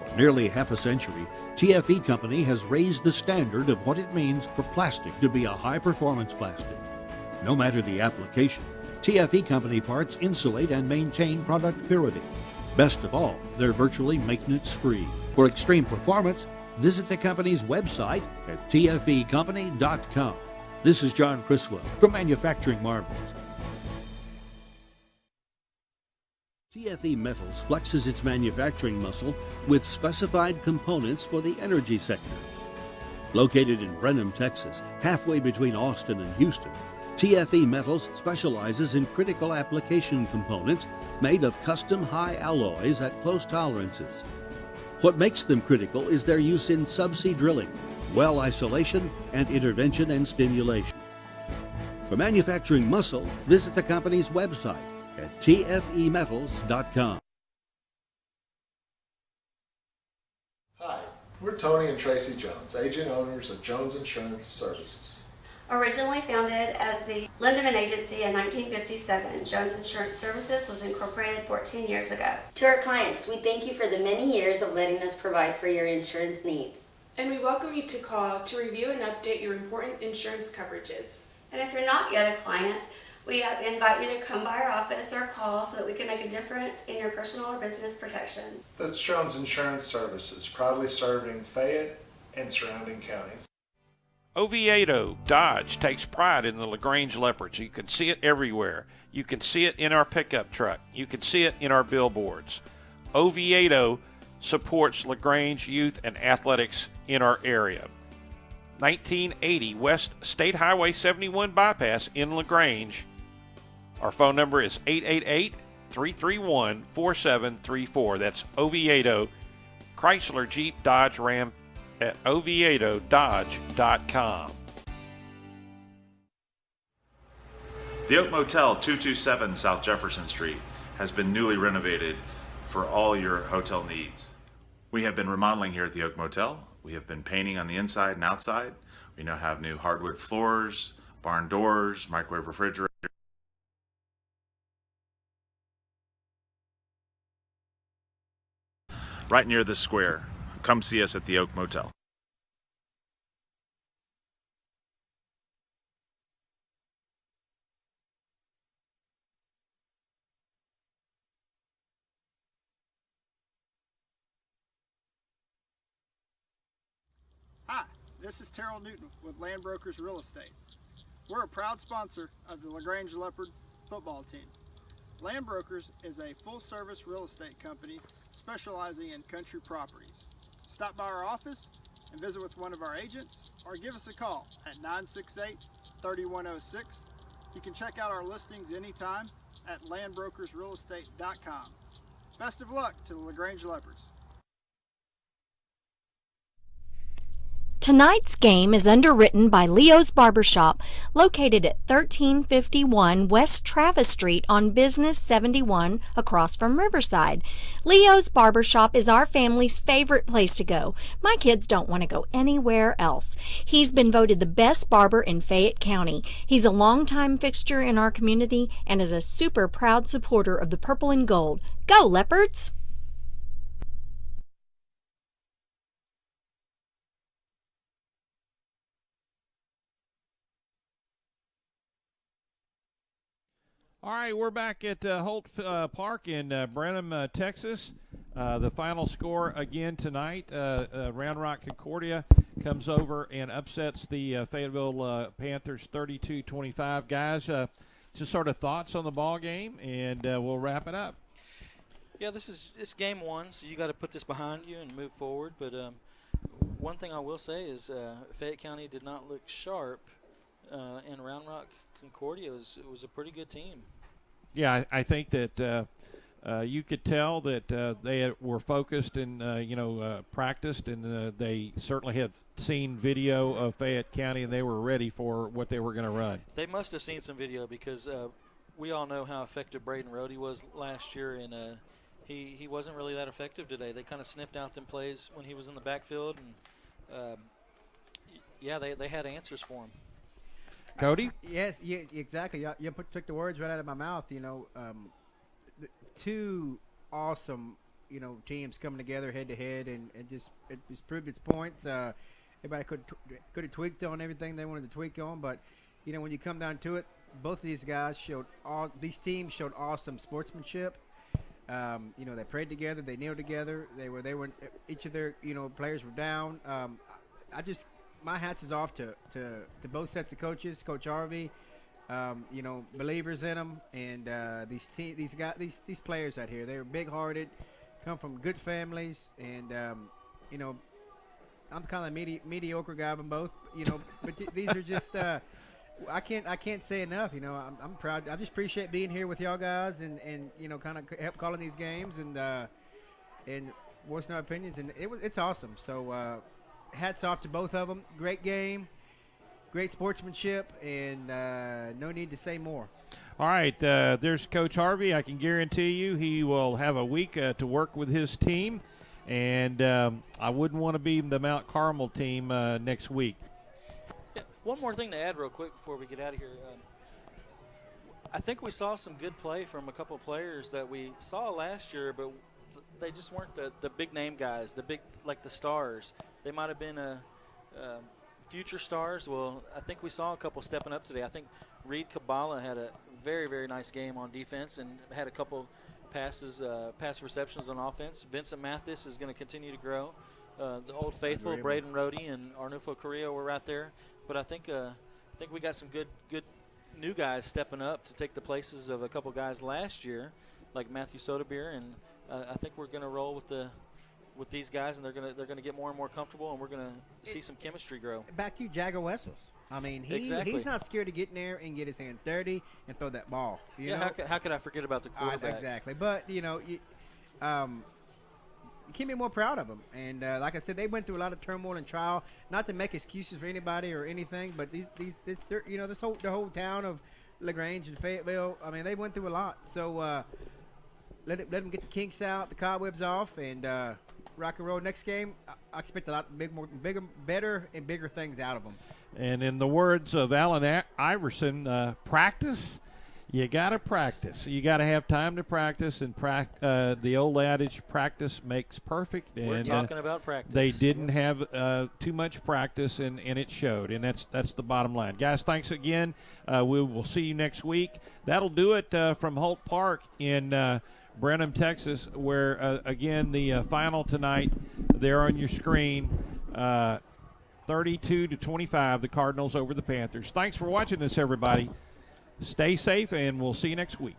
For nearly half a century, TFE Company has raised the standard of what it means for plastic to be a high-performance plastic. No matter the application, TFE Company parts insulate and maintain product purity. Best of all, they're virtually maintenance-free. For extreme performance, visit the company's website at tfecompany.com. This is John Criswell from Manufacturing Marvels. TFE Metals flexes its manufacturing muscle with specified components for the energy sector. Located in Brenham, Texas, halfway between Austin and Houston, TFE Metals specializes in critical application components made of custom high alloys at close tolerances. What makes them critical is their use in subsea drilling, well isolation, and intervention and stimulation. For manufacturing muscle, visit the company's website at tfemetals.com. Hi, we're Tony and Tracy Jones, agent owners of Jones Insurance Services. Originally founded as the Lindemann Agency in 1957, Jones Insurance Services was incorporated 14 years ago. To our clients, we thank you for the many years of letting us provide for your insurance needs. And we welcome you to call to review and update your important insurance coverages. And if you're not yet a client, we invite you to come by our office or call so that we can make a difference in your personal or business protections. That's Jones Insurance Services, proudly serving Fayette and surrounding counties. Oviedo Dodge takes pride in the LaGrange Leopards. You can see it everywhere. You can see it in our pickup truck. You can see it in our billboards. Oviedo supports LaGrange youth and athletics in our area. 1980 West State Highway 71 bypass in LaGrange. Our phone number is 888-331-4734. That's Oviedo, Chrysler, Jeep, Dodge, Ram at OviedoDodge.com. The Oak Motel, 227 South Jefferson Street, has been newly renovated for all your hotel needs. We have been remodeling here at the Oak Motel. We have been painting on the inside and outside. We now have new hardwood floors, barn doors, microwave refrigerator. Right near the square. Come see us at the Oak Motel. Hi, this is Terrell Newton with Land Brokers Real Estate. We're a proud sponsor of the LaGrange Leopard football team. Land Brokers is a full-service real estate company specializing in country properties. Stop by our office and visit with one of our agents or give us a call at 968-3106. You can check out our listings anytime at landbrokersrealestate.com. Best of luck to the LaGrange Leopards. Tonight's game is underwritten by Leo's Barbershop, located at 1351 West Travis Street on Business 71 across from Riverside. Leo's Barbershop is our family's favorite place to go. My kids don't want to go anywhere else. He's been voted the best barber in Fayette County. He's a longtime fixture in our community and is a super proud supporter of the Purple and Gold. Go, Leopards! All right, we're back at Holt Park in Brenham, Texas. The final score again tonight, Round Rock Concordia comes over and upsets the Fayetteville Panthers 32-25. Guys, just sort of thoughts on the ball game, and we'll wrap it up. Yeah, it's game one, so you got to put this behind you and move forward. But one thing I will say is Fayette County did not look sharp in Round Rock Concordia. It was a pretty good team. Yeah, I think that you could tell that they were focused and practiced, and they certainly have seen video of Fayette County, and they were ready for what they were going to run. They must have seen some video because we all know how effective Braden Rohde was last year, and he wasn't really that effective today. They kind of sniffed out them plays when he was in the backfield, and they had answers for him. Cody? Yes, yeah, exactly. You took the words right out of my mouth. Two awesome, teams coming together head to head, and it just proved its points. Everybody could have tweaked on everything they wanted to tweak on, but when you come down to it, both of these guys these teams showed awesome sportsmanship. They prayed together, they kneeled together. They were each of their players were down. My hats is off to both sets of coaches, Coach Harvey, believers in them, and these players out here. They're big-hearted, come from good families, and I'm kind of a mediocre guy of them both, but these are just I can't say enough. I'm proud. I just appreciate being here with y'all guys and kind of help calling these games and voicing our opinions, and it's awesome. So. Hats off to both of them. Great game, great sportsmanship, and no need to say more. All right, there's Coach Harvey. I can guarantee you he will have a week to work with his team, and I wouldn't want to be the Mount Carmel team next week. Yeah, one more thing to add real quick before we get out of here. I think we saw some good play from a couple of players that we saw last year, but they just weren't the big-name guys, like the stars. They might have been future stars. Well, I think we saw a couple stepping up today. I think Reed Kabbalah had a very, very nice game on defense and had a couple pass receptions on offense. Vincent Mathis is going to continue to grow. The Old Faithful, Braden Rohde and Arnulfo Carrillo were right there. But I think we got some good new guys stepping up to take the places of a couple guys last year, like Matthew Soderbeer, and I think we're going to roll with these guys, and they're gonna get more and more comfortable, and we're gonna see some chemistry grow. Back to you, Jagger Wessels. I mean, he's not scared to get in there and get his hands dirty and throw that ball. How could I forget about the quarterback? Exactly, but you can't be more proud of them. And like I said, they went through a lot of turmoil and trial. Not to make excuses for anybody or anything, but the whole town of LaGrange and Fayetteville. I mean, they went through a lot. So let them get the kinks out, the cobwebs off, and rock and roll. Next game, I expect a lot better and bigger things out of them. And in the words of Allen Iverson, practice. You got to practice. You got to have time to practice, and the old adage, practice makes perfect. And, we're talking about practice. They didn't have too much practice, and it showed, and that's the bottom line. Guys, thanks again. We will see you next week. That'll do it from Holt Park in Brenham, Texas, where, again, the final tonight, there on your screen, 32-25, the Cardinals over the Panthers. Thanks for watching this, everybody. Stay safe, and we'll see you next week.